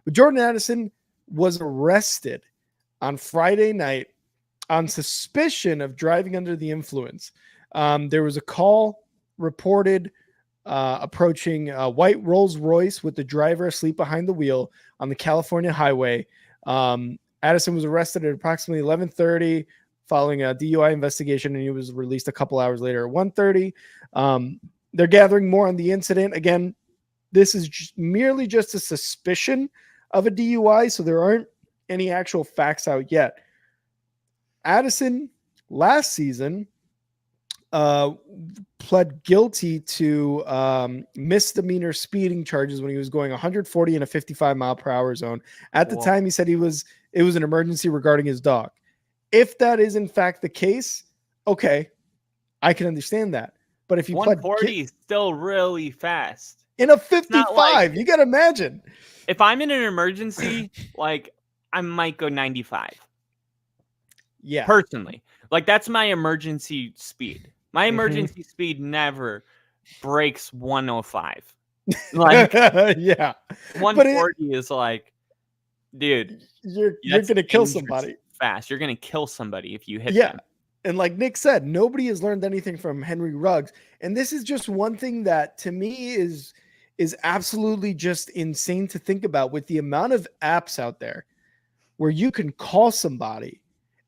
A: But Jordan Addison was arrested on Friday night on suspicion of driving under the influence. There was a call reported approaching a white Rolls Royce with the driver asleep behind the wheel on the California highway. Addison was arrested at approximately 11:30 following a DUI investigation, and he was released a couple hours later at 1:30. They're gathering more on the incident. Again, this is merely just a suspicion of a DUI, so there aren't any actual facts out yet. Addison last season pled guilty to misdemeanor speeding charges when he was going 140 in a 55 mile per hour zone. At the time, he said it was an emergency regarding his dog. If that is in fact the case, okay, I can understand that. But if you
B: 140 is still really fast
A: in a 55, you got to imagine.
B: If I'm in an emergency, like I might go 95.
A: Yeah.
B: Personally, like that's my emergency speed. My emergency speed never breaks 105. Like,
A: yeah.
B: 140 is like, dude,
A: you're going to kill somebody
B: fast. You're going to kill somebody if you hit them.
A: And like Nick said, nobody has learned anything from Henry Ruggs. And this is just one thing that to me is absolutely just insane to think about, with the amount of apps out there where you can call somebody.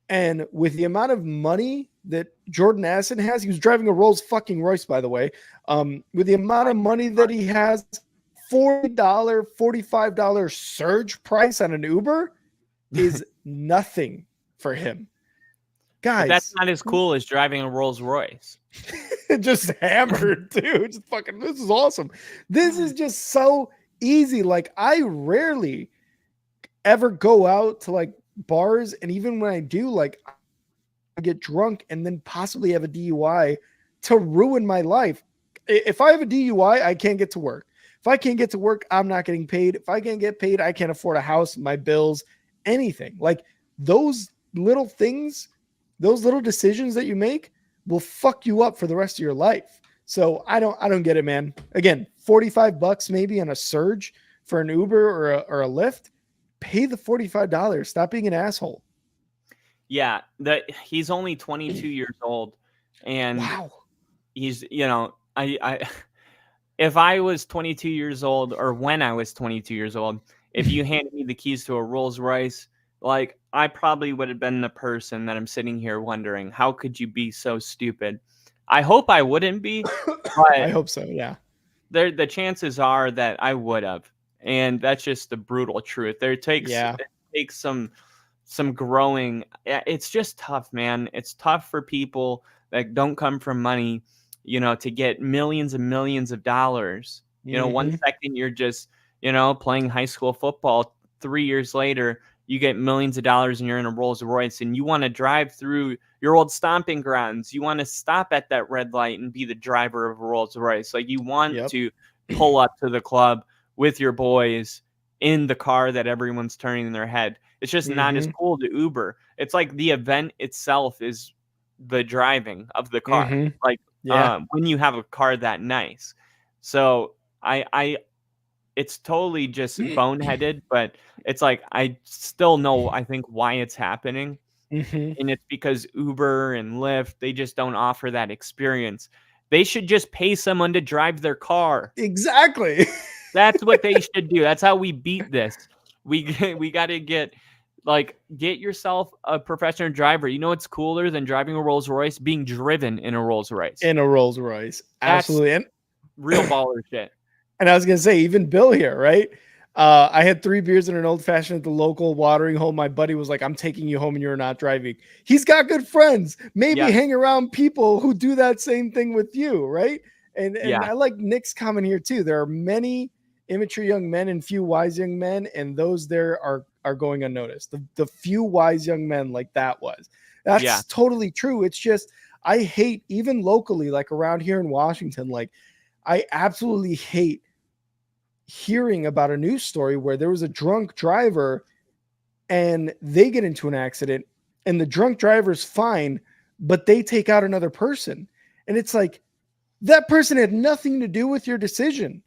A: And with the amount of money that Jordan Addison has, he was driving a Rolls fucking Royce, by the way. With the amount of money that he has, $40, $45 surge price on an Uber is nothing for him. Guys,
B: but that's not as cool as driving a Rolls Royce.
A: Just hammered, dude. Just fucking, this is awesome. This is just so easy. Like, I rarely ever go out to like bars, and even when I do, like, I get drunk and then possibly have a DUI to ruin my life. If I have a DUI, I can't get to work. If I can't get to work, I'm not getting paid. If I can't get paid, I can't afford a house, my bills, anything. Like those little things, those little decisions that you make will fuck you up for the rest of your life. So I don't get it, man. Again, $45 maybe on a surge for an Uber or a Lyft. Pay the $45. Stop being an asshole.
B: Yeah, he's only 22 years old, and
A: wow,
B: he's I if I was 22 years old, or when I was 22 years old, if you handed me the keys to a Rolls Royce, like I probably would have been the person that I'm sitting here wondering, how could you be so stupid? I hope I wouldn't be, but
A: I hope so. Yeah,
B: the chances are that I would have, and that's just the brutal truth. It takes some growing. It's just tough, man. It's tough for people that don't come from money, to get millions and millions of dollars. One second you're just, playing high school football. 3 years later, you get millions of dollars and you're in a Rolls Royce and you want to drive through your old stomping grounds. You want to stop at that red light and be the driver of a Rolls Royce. Like you want to pull up to the club with your boys in the car that everyone's turning their head. It's just not as cool to Uber. It's like the event itself is the driving of the car. When you have a car that nice. So it's totally just boneheaded, but it's like, I still know, I think why it's happening. And it's because Uber and Lyft, they just don't offer that experience. They should just pay someone to drive their car.
A: Exactly.
B: That's what they should do. That's how we beat this. We got to get yourself a professional driver. You know what's cooler than driving a Rolls Royce? Being driven in a Rolls Royce.
A: In a Rolls Royce. Absolutely.
B: That's real baller shit.
A: And I was going to say, even Bill here, right? I had 3 beers and an old fashioned at the local watering hole. My buddy was like, I'm taking you home and you're not driving. He's got good friends. Maybe hang around people who do that same thing with you, right? And I like Nick's comment here too. There are many immature young men and few wise young men, and those there are going unnoticed. The few wise young men like that was. That's totally true. It's just, I hate, even locally, like around here in Washington, like I absolutely hate hearing about a news story where there was a drunk driver and they get into an accident and the drunk driver's fine, but they take out another person. And it's like, that person had nothing to do with your decision.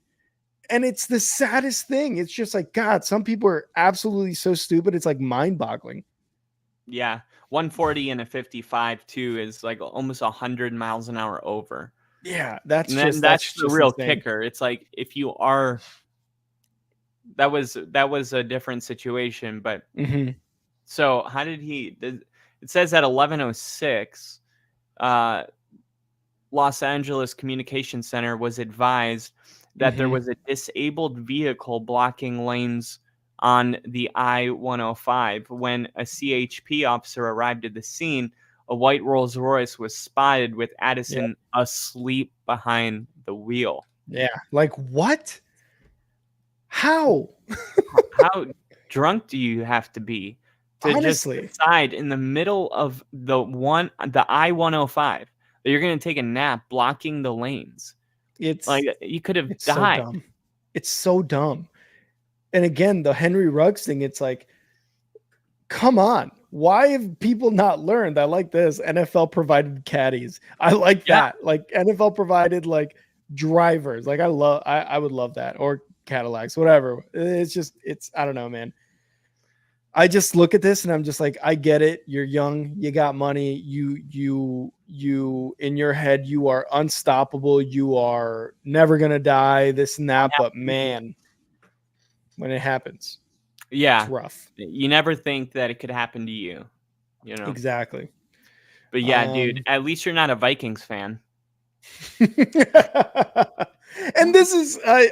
A: And it's the saddest thing. It's just like, God, some people are absolutely so stupid. It's like mind boggling.
B: Yeah. 140 and a 55 too is like almost 100 miles an hour over.
A: Yeah. That's
B: the real kicker. It's like, if you are, that was a different situation, but so how did it says at 11:06, Los Angeles Communication Center was advised that there was a disabled vehicle blocking lanes on the I-105. When a CHP officer arrived at the scene, a white Rolls Royce was spotted with Addison asleep behind the wheel.
A: Yeah. Like what? How
B: drunk do you have to be to
A: honestly
B: just decide in the middle of the I-105 that you're going to take a nap blocking the lanes? It's like you could have died.
A: So it's so dumb. And again, the Henry Ruggs thing, it's like, come on. Why have people not learned? I like this. NFL provided caddies. I like that. Like NFL provided like drivers. Like I would love that. Or Cadillacs, whatever. I don't know, man. I just look at this and I'm just like, I get it. You're young. You got money. You in your head, you are unstoppable. You are never going to die, this and that. But man, when it happens, it's rough.
B: You never think that it could happen to you,
A: Exactly.
B: But yeah, dude, at least you're not a Vikings fan.
A: And this is, I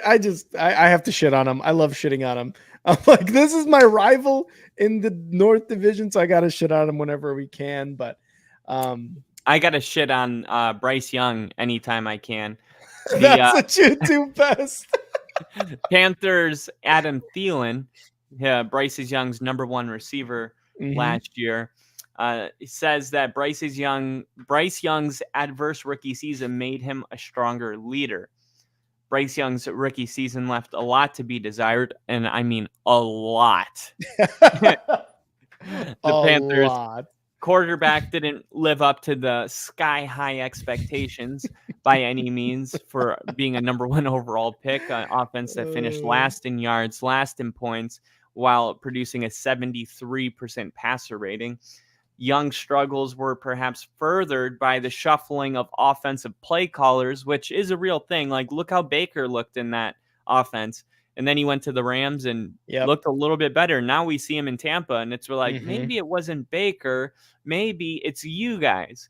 A: have to shit on him. I love shitting on him. I'm like, this is my rival in the North Division, so I got to shit on him whenever we can. But
B: I got to shit on Bryce Young anytime I can.
A: That's what you do best.
B: Panthers, Adam Thielen, Bryce Young's #1 receiver last year. It says that Bryce Young's adverse rookie season made him a stronger leader. Bryce Young's rookie season left a lot to be desired, and I mean a lot. The Panthers quarterback didn't live up to the sky-high expectations by any means for being a number 1 overall pick, an offense that finished last in yards, last in points, while producing a 73% passer rating. Young's struggles were perhaps furthered by the shuffling of offensive play callers, which is a real thing. Like, look how Baker looked in that offense. And then he went to the Rams and looked a little bit better. Now we see him in Tampa, and it's like, maybe it wasn't Baker. Maybe it's you guys.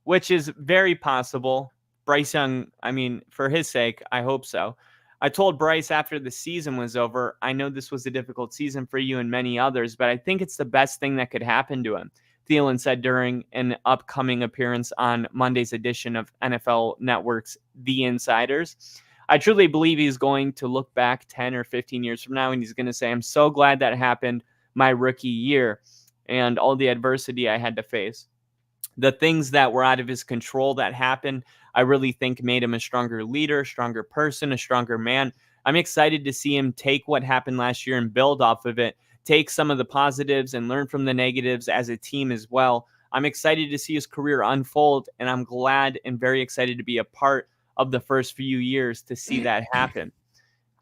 B: Which is very possible. Bryce Young, I mean, for his sake, I hope so. I told Bryce after the season was over, I know this was a difficult season for you and many others, but I think it's the best thing that could happen to him. Thielen said during an upcoming appearance on Monday's edition of NFL Network's The Insiders. I truly believe he's going to look back 10 or 15 years from now and he's going to say, I'm so glad that happened my rookie year and all the adversity I had to face. The things that were out of his control that happened, I really think made him a stronger leader, stronger person, a stronger man. I'm excited to see him take what happened last year and build off of it, take some of the positives and learn from the negatives as a team as well. I'm excited to see his career unfold, and I'm glad and very excited to be a part of the first few years to see that happen.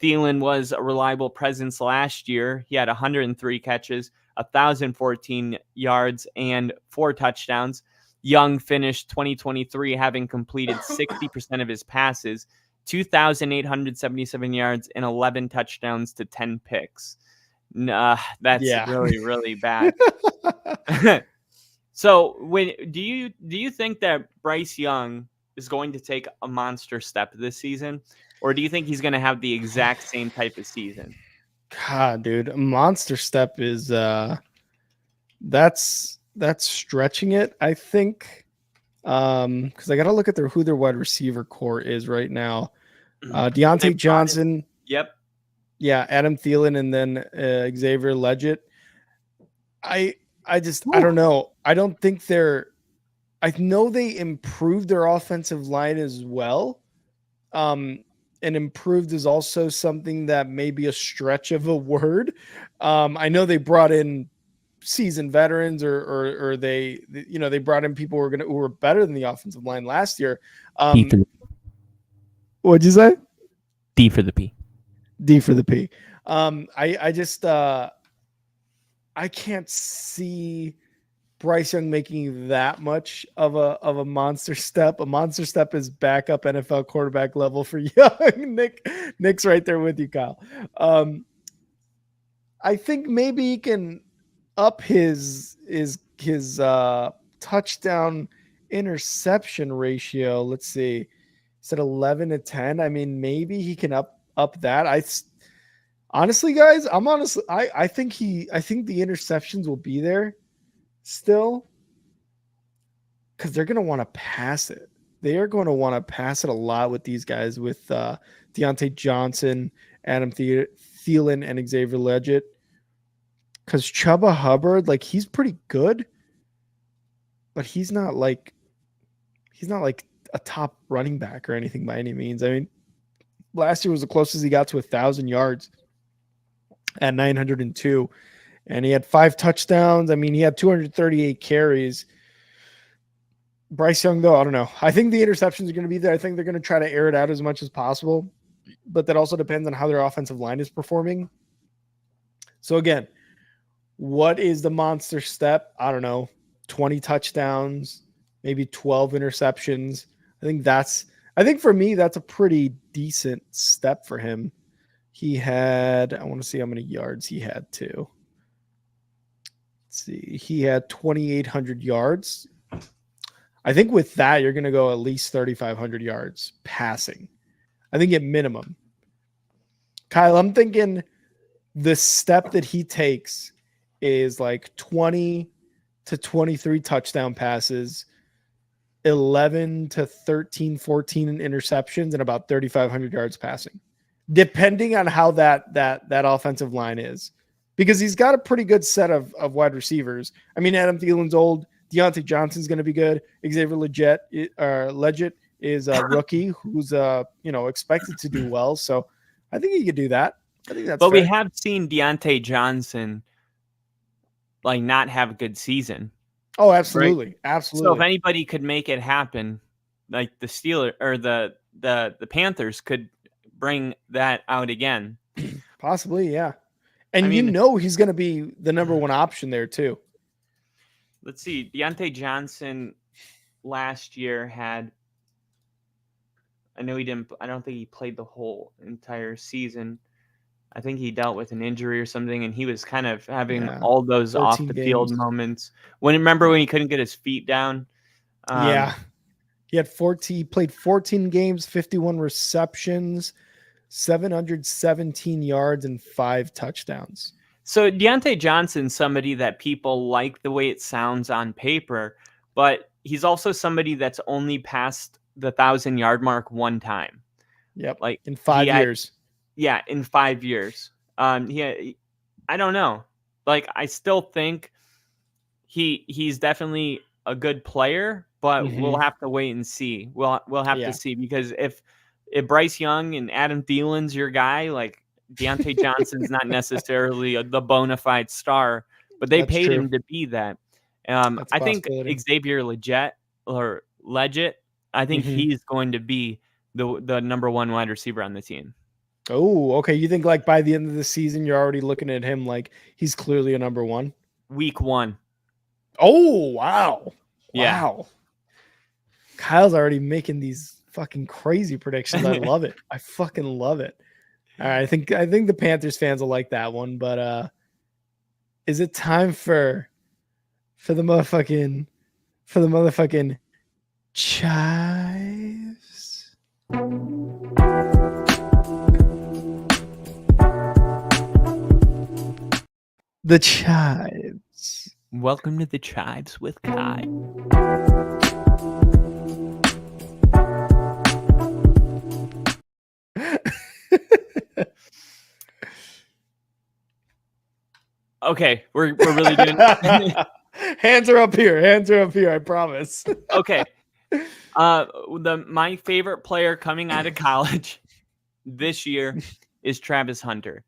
B: Thielen was a reliable presence last year. He had 103 catches, 1,014 yards, and 4 touchdowns. Young finished 2023 having completed 60% of his passes, 2,877 yards, and 11 touchdowns to 10 picks. That's really, really bad. So, do you think that Bryce Young is going to take a monster step this season, or do you think he's going to have the exact same type of season?
A: God, dude, a monster step is that's stretching it, I think. Because I got to look at who their wide receiver core is right now. Deontay Johnson.
B: Yep.
A: Yeah, Adam Thielen, and then Xavier Leggett. I don't know. I don't think I know they improved their offensive line as well. And improved is also something that may be a stretch of a word. I know they brought in seasoned veterans or they brought in people who were better than the offensive line last year. What'd you say?
B: D for the P.
A: D for the P. I just I can't see Bryce Young making that much of a monster step. A monster step is backup NFL quarterback level for Young. Nick's right there with you, Kyle. I think maybe he can up his touchdown interception ratio. Let's see. It's at 11 to 10. I mean, maybe he can up that. Honestly, guys, I think the interceptions will be there still, because they're going to want to pass it. They are going to want to pass it a lot with these guys, with Deontay Johnson, Adam Thielen, and Xavier Leggett. Because Chuba Hubbard, like, he's pretty good, but he's not like a top running back or anything by any means. I mean, last year was the closest he got to 1,000 yards at 902. And he had 5 touchdowns. I mean, he had 238 carries. Bryce Young, though, I don't know. I think the interceptions are going to be there. I think they're going to try to air it out as much as possible. But that also depends on how their offensive line is performing. So, again, what is the monster step? I don't know. 20 touchdowns, maybe 12 interceptions. I think for me, that's a pretty decent step for him. I want to see how many yards he had too. Let's see. He had 2,800 yards. I think with that, you're going to go at least 3,500 yards passing. I think at minimum. Kyle, I'm thinking the step that he takes is like 20 to 23 touchdown passes, 11 to 13, 14 interceptions, and about 3,500 yards passing, depending on how that offensive line is. because he's got a pretty good set of wide receivers. I mean, Adam Thielen's old. Deontay Johnson's going to be good. Xavier Legit is a rookie who's expected to do well. So I think he could do that. I think that's.
B: But
A: fair.
B: we have seen Deontay Johnson like not have a good season.
A: Oh, absolutely,
B: right?
A: absolutely.
B: So if anybody could make it happen, like the Steelers or the Panthers could bring that out again.
A: Possibly, yeah. And he's going to be the number one option there too.
B: Let's see. Deontay Johnson last year had. I know he didn't. I don't think he played the whole entire season. I think he dealt with an injury or something, and he was kind of having all those off the field moments. Remember when he couldn't get his feet down?
A: Yeah, he had 14. He played 14 games, 51 receptions, 717 yards, and 5 touchdowns.
B: So Deontay Johnson's somebody that people like the way it sounds on paper, but he's also somebody that's only passed the 1,000-yard mark one time.
A: Yep,
B: like
A: in 5 years.
B: Yeah, in 5 years. I don't know. Like, I still think he's definitely a good player, but we'll have to wait and see. We'll have to see, because if Bryce Young and Adam Thielen's your guy, like Deontay Johnson's not necessarily the bona fide star, but they paid him to be that. I think Xavier Legit, I think he's going to be the number one wide receiver on the team.
A: Oh, okay. You think like by the end of the season, you're already looking at him like he's clearly a number one?
B: Week 1.
A: Oh, wow.
B: Yeah.
A: Wow. Kyle's already making these fucking crazy predictions. I love it. I fucking love it. All right. I think the Panthers fans will like that one, but is it time for the motherfucking chives? The chives.
B: Welcome to the chives with Kai. Okay, we're really doing.
A: Hands are up here. Hands are up here. I promise.
B: Okay. My favorite player coming out of college this year is Travis Hunter.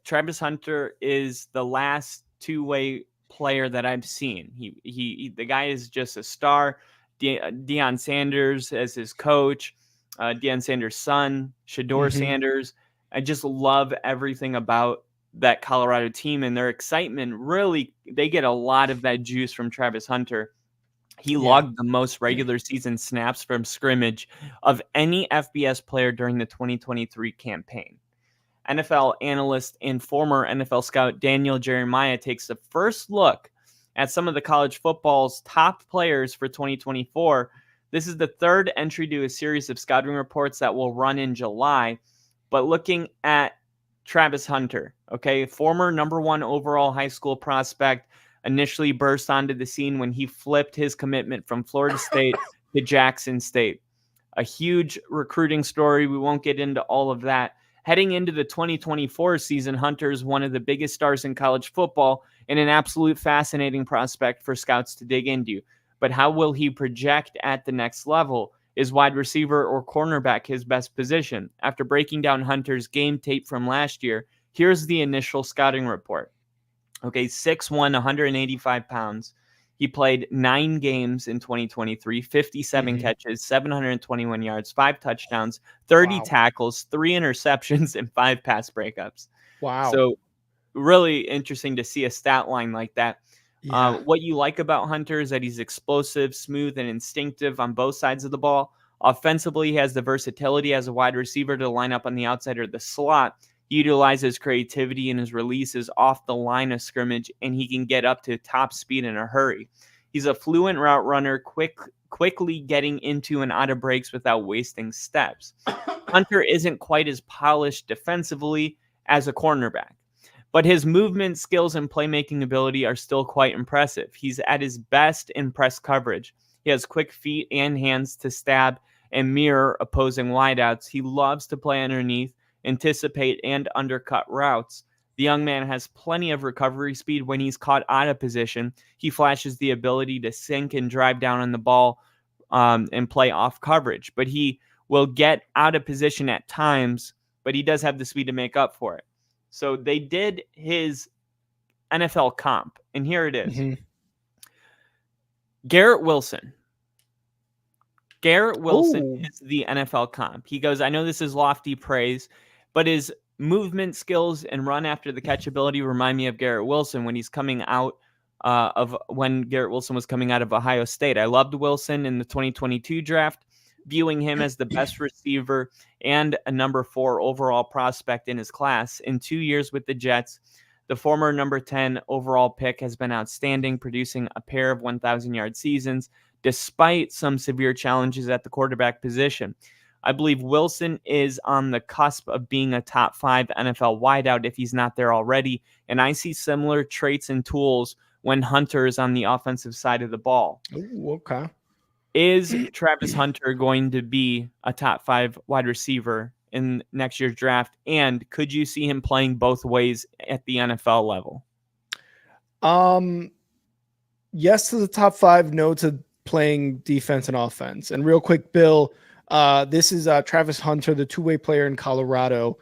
B: Travis Hunter is the last two-way player that I've seen. The guy is just a star. Deion Sanders as his coach, Deion Sanders' son, Shador Sanders. I just love everything about that Colorado team and their excitement. Really, they get a lot of that juice from Travis Hunter. He logged the most regular season snaps from scrimmage of any FBS player during the 2023 campaign. NFL analyst and former NFL scout Daniel Jeremiah takes the first look at some of the college football's top players for 2024. This is the third entry to a series of scouting reports that will run in July. But looking at Travis Hunter, okay, former number 1 overall high school prospect, initially burst onto the scene when he flipped his commitment from Florida State to Jackson State. A huge recruiting story. We won't get into all of that. Heading into the 2024 season, Hunter is one of the biggest stars in college football and an absolute fascinating prospect for scouts to dig into. But how will he project at the next level? Is wide receiver or cornerback his best position? After breaking down Hunter's game tape from last year, here's the initial scouting report. Okay, 6'1", 185 pounds. He played 9 games in 2023, 57 catches, 721 yards, 5 touchdowns, 30 tackles, 3 interceptions, and 5 pass breakups.
A: Wow.
B: So really interesting to see a stat line like that. Yeah. What you like about Hunter is that he's explosive, smooth, and instinctive on both sides of the ball. Offensively, he has the versatility as a wide receiver to line up on the outside or the slot. He utilizes creativity in his releases off the line of scrimmage, and he can get up to top speed in a hurry. He's a fluent route runner, quickly getting into and out of breaks without wasting steps. Hunter isn't quite as polished defensively as a cornerback, but his movement skills and playmaking ability are still quite impressive. He's at his best in press coverage. He has quick feet and hands to stab and mirror opposing wideouts. He loves to play underneath, anticipate and undercut routes. The young man has plenty of recovery speed. When he's caught out of position, he flashes the ability to sink and drive down on the ball and play off coverage. But he will get out of position at times, but he does have the speed to make up for it. So they did his NFL comp, and here it is.
A: Mm-hmm.
B: Garrett Wilson. Garrett Wilson is the NFL comp. He goes, I know this is lofty praise, but his movement skills and run after the catch ability remind me of Garrett Wilson when he's coming out when Garrett Wilson was coming out of Ohio State. I loved Wilson in the 2022 draft, viewing him as the best receiver and a number 4 overall prospect in his class. In 2 years with the Jets, the former number 10 overall pick has been outstanding, producing a pair of 1,000-yard seasons despite some severe challenges at the quarterback position. I believe Wilson is on the cusp of being a top 5 NFL wideout if he's not there already, and I see similar traits and tools when Hunter is on the offensive side of the ball.
A: Ooh, okay.
B: Is Travis Hunter going to be a top 5 wide receiver in next year's draft, and could you see him playing both ways at the NFL level?
A: Yes to the top 5, no to playing defense and offense. And real quick, Bill, this is Travis Hunter, the two-way player in Colorado,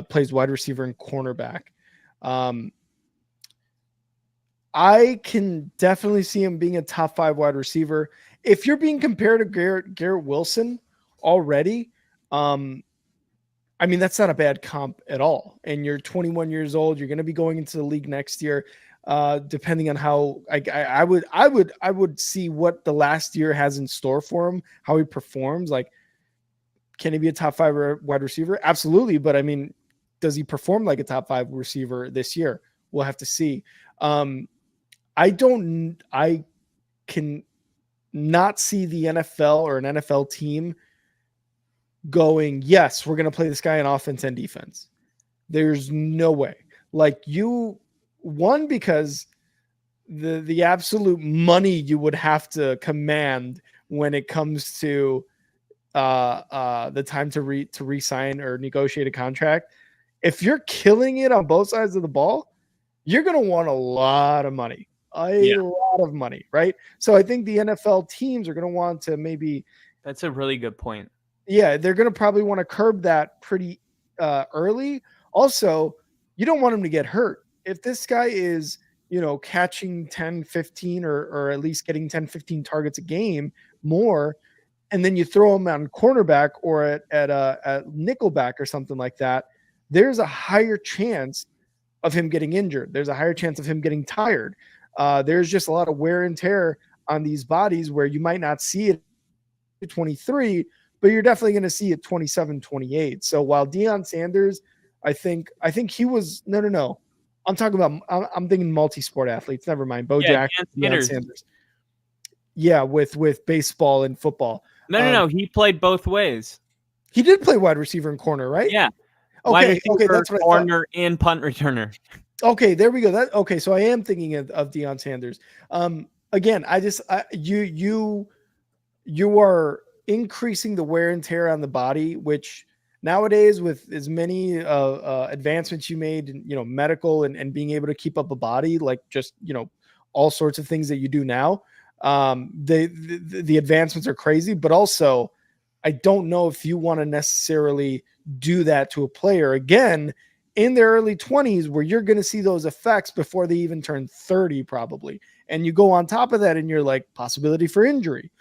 A: plays wide receiver and cornerback. I can definitely see him being a top 5 wide receiver. If you're being compared to Garrett Wilson already, I mean, that's not a bad comp at all. And you're 21 years old. You're going to be going into the league next year. Depending on how I would see what the last year has in store for him, how he performs. Like, can he be a top 5 wide receiver? Absolutely. But I mean, does he perform like a top 5 receiver this year? We'll have to see. I can not see the NFL or an NFL team going, yes, we're going to play this guy in offense and defense. There's no way. Like, because the absolute money you would have to command when it comes to the time to re-sign or negotiate a contract. If you're killing it on both sides of the ball, you're going to want a lot of money, lot of money, right? So I think the NFL teams are going to want to maybe.
B: That's a really good point.
A: Yeah, they're going to probably want to curb that pretty early. Also, you don't want him to get hurt. If this guy is, catching 10, 15 or at least getting 10, 15 targets a game more, and then you throw him on cornerback or at nickelback or something like that, there's a higher chance of him getting injured. There's a higher chance of him getting tired. There's just a lot of wear and tear on these bodies where you might not see it at 23, but you're definitely going to see it 27, 28. So while Deion Sanders, I think he was no. I'm thinking multi-sport athletes. Never mind. Bo Jackson, Deion Sanders. Yeah, with baseball and football.
B: No. He played both ways.
A: He did play wide receiver and corner, right?
B: Yeah.
A: Okay, that's what
B: corner and punt returner.
A: Okay, there we go. Okay, so I am thinking of Deion Sanders. Again, you are increasing the wear and tear on the body, which nowadays with as many advancements you made in medical and being able to keep up a body, like just all sorts of things that you do now, the advancements are crazy. But also, I don't know if you want to necessarily do that to a player again in their early 20s, where you're going to see those effects before they even turn 30 probably. And you go on top of that and you're like, possibility for injury,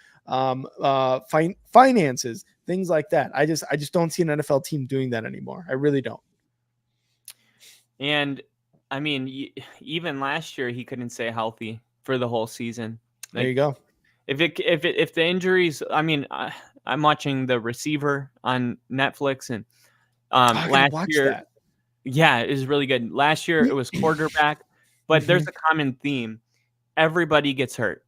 A: finances, things like that. I just don't see an NFL team doing that anymore. I really don't.
B: And I mean, even last year he couldn't stay healthy for the whole season.
A: Like, there you go.
B: If the injuries, I mean, I'm watching The Receiver on Netflix, and last year,
A: that.
B: Yeah, it was really good. Last year it was quarterback, but there's a common theme. Everybody gets hurt.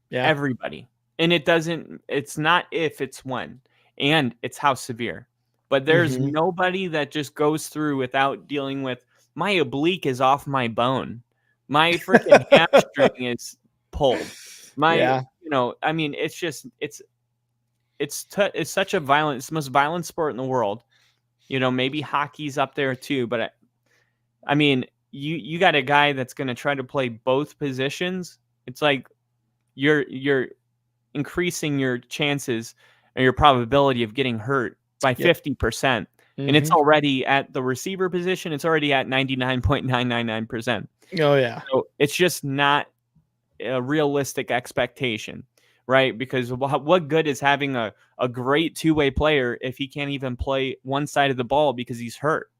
A: Yeah.
B: Everybody. And it's not if, it's when, and it's how severe. But there's nobody that just goes through without dealing with, my oblique is off my bone. My freaking hamstring is pulled. I mean, it's just, it's such it's the most violent sport in the world. Maybe hockey's up there too, but I mean, you got a guy that's going to try to play both positions. It's like you're increasing your chances and your probability of getting hurt by 50%. And it's already at the receiver position. It's already at 99.999%.
A: Oh, yeah.
B: So it's just not a realistic expectation, right? Because what good is having a great two-way player if he can't even play one side of the ball because he's hurt?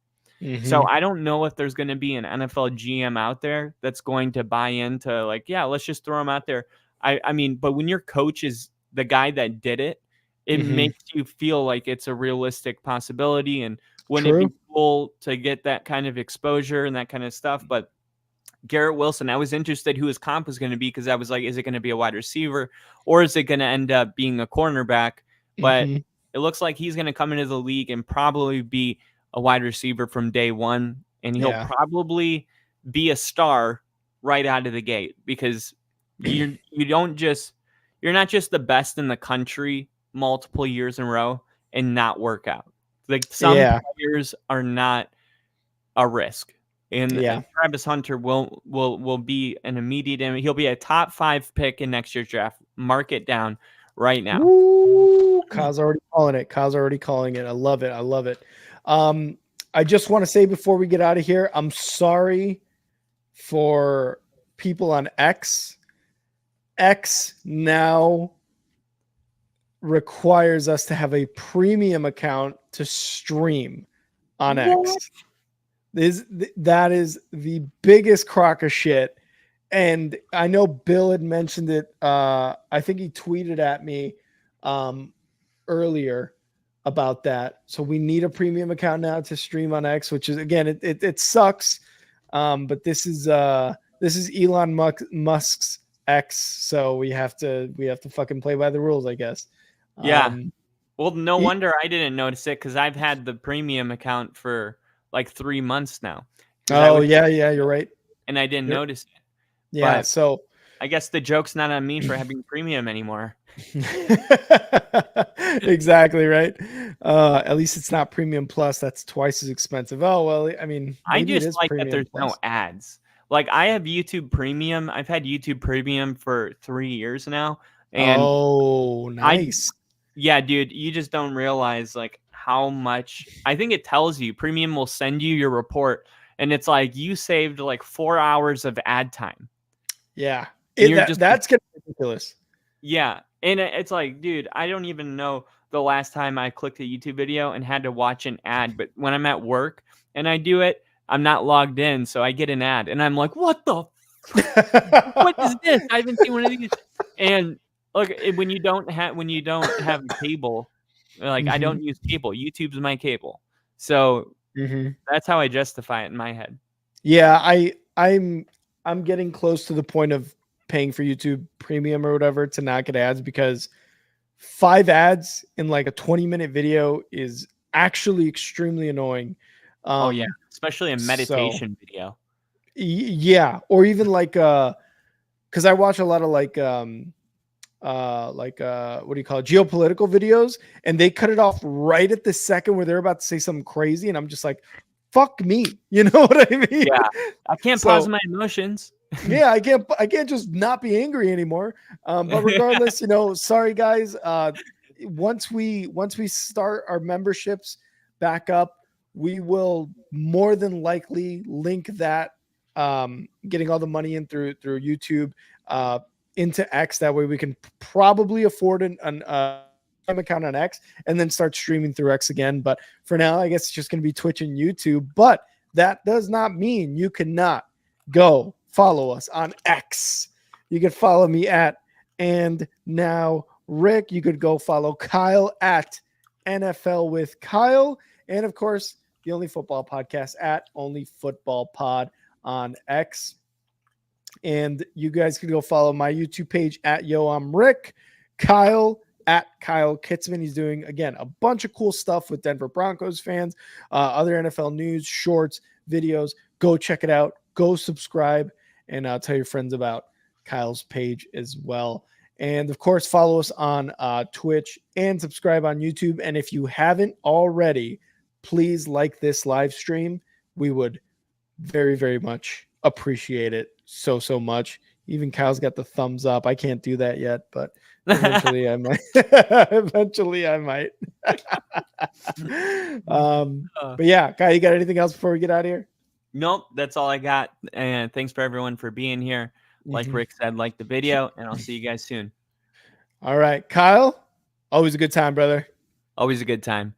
B: So I don't know if there's going to be an NFL GM out there that's going to buy into like, yeah, let's just throw him out there. I mean, but when your coach is the guy that did it, it makes you feel like it's a realistic possibility. And wouldn't it be cool to get that kind of exposure and that kind of stuff? But Garrett Wilson, I was interested who his comp was going to be because I was like, is it going to be a wide receiver or is it going to end up being a cornerback? But it looks like he's going to come into the league and probably be a wide receiver from day one. And he'll probably be a star right out of the gate because you're not just the best in the country multiple years in a row and not work out. Like some players are not a risk. And Travis Hunter will be an immediate. He'll be a top 5 pick in next year's draft. Mark it down right now.
A: Ooh, Kyle's already calling it. I love it. I just want to say before we get out of here, I'm sorry for people on X. X now requires us to have a premium account to stream on X. That is the biggest crock of shit. And I know Bill had mentioned it. I think he tweeted at me earlier about that. So we need a premium account now to stream on X, which is, again, it sucks. But this is Elon Musk's X. So we have to fucking play by the rules, I guess.
B: Yeah. Well, no wonder I didn't notice it because I've had the premium account for like 3 months now.
A: Oh, you're right.
B: And I didn't notice it.
A: Yeah,
B: but
A: so
B: I guess the joke's not on me for having premium anymore.
A: Exactly, right. At least it's not premium plus. That's twice as expensive. Oh, well, I mean,
B: I just like that there's no ads. Like I have YouTube Premium. I've had YouTube Premium for 3 years now. And
A: nice.
B: Yeah, dude, you just don't realize like how much. I think it tells you Premium will send you your report and it's like you saved like 4 hours of ad time.
A: Yeah. That's getting ridiculous.
B: Yeah. And it's like, dude, I don't even know the last time I clicked a YouTube video and had to watch an ad. But when I'm at work and I do it, I'm not logged in. So I get an ad and I'm like, what the? What is this? I haven't seen one of these. And look, when you don't have cable, like I don't use cable. YouTube's my cable. So that's how I justify it in my head.
A: Yeah, I'm getting close to the point of paying for YouTube Premium or whatever to not get ads because 5 ads in like a 20-minute video is actually extremely annoying.
B: Oh yeah, especially a meditation video.
A: Yeah, or even like because I watch a lot of like what do you call it, geopolitical videos, and they cut it off right at the second where they're about to say something crazy, and I'm just like, fuck me, you know what I mean?
B: Yeah, I can't pause my emotions.
A: Yeah, I can't just not be angry anymore. But regardless, sorry guys. Once we start our memberships back up, we will more than likely link that getting all the money in through YouTube into X. That way we can probably afford an account on X and then start streaming through X again. But for now, I guess it's just going to be Twitch and YouTube. But that does not mean you cannot go follow us on X. You can follow me at And Now Rick. You could go follow Kyle at NFL with Kyle. And of course, the Only Football Podcast at Only Football Pod on X. And you guys can go follow my YouTube page at Yo, I'm Rick. Kyle at Kyle Kitzman. He's doing, again, a bunch of cool stuff with Denver Broncos fans, other NFL news, shorts, videos. Go check it out. Go subscribe and tell your friends about Kyle's page as well. And of course, follow us on Twitch and subscribe on YouTube. And if you haven't already, please like this live stream. We would very, very much appreciate it so much. Even Kyle's got the thumbs up. I can't do that yet, but eventually I might. Eventually I might. But yeah, Kyle, you got anything else before we get out of here?
B: Nope, that's all I got. And thanks for everyone for being here. Like Rick said, like the video, and I'll see you guys soon.
A: All right, Kyle, always a good time, brother.
B: Always a good time.